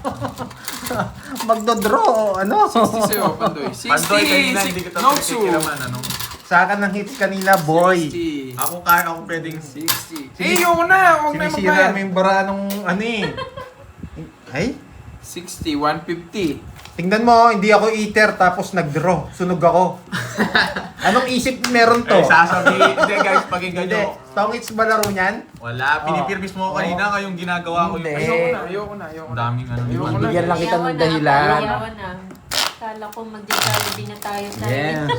S6: Magdodraw, ano?
S3: 60 sa'yo, Pandoy. 60,
S5: Pandoy, kanina hindi kita
S3: Noxu.
S5: pinakikiraman. Ano?
S6: Sa akin ng hits kanina, boy.
S3: 60.
S5: Ako kaya akong pwedeng...
S3: 60. Eh, ayoko na. Huwag na
S6: Sinisira mo
S3: magbayad.
S6: yung bara nung ano eh. Ay,
S3: 60, 150.
S6: tingnan mo, hindi ako eater tapos nag-draw. Sunog ako. Anong isip meron to?
S5: Eh, sasabihin. Hindi guys, pakinggan
S6: Hindi.
S5: nyo.
S6: Tong hits ba laro niyan?
S5: Wala, pinipirmis mo ko kanina kayong ginagawa ko yung...
S6: Hindi.
S3: Ayoko na.
S5: Ang daming ano.
S3: Ayoko na.
S6: Bigyan lang kita ng
S2: Ayawan na,
S6: dahilan.
S2: ayawan na. Kala ko mag-Jollibee na tayo tayo.
S6: Yes.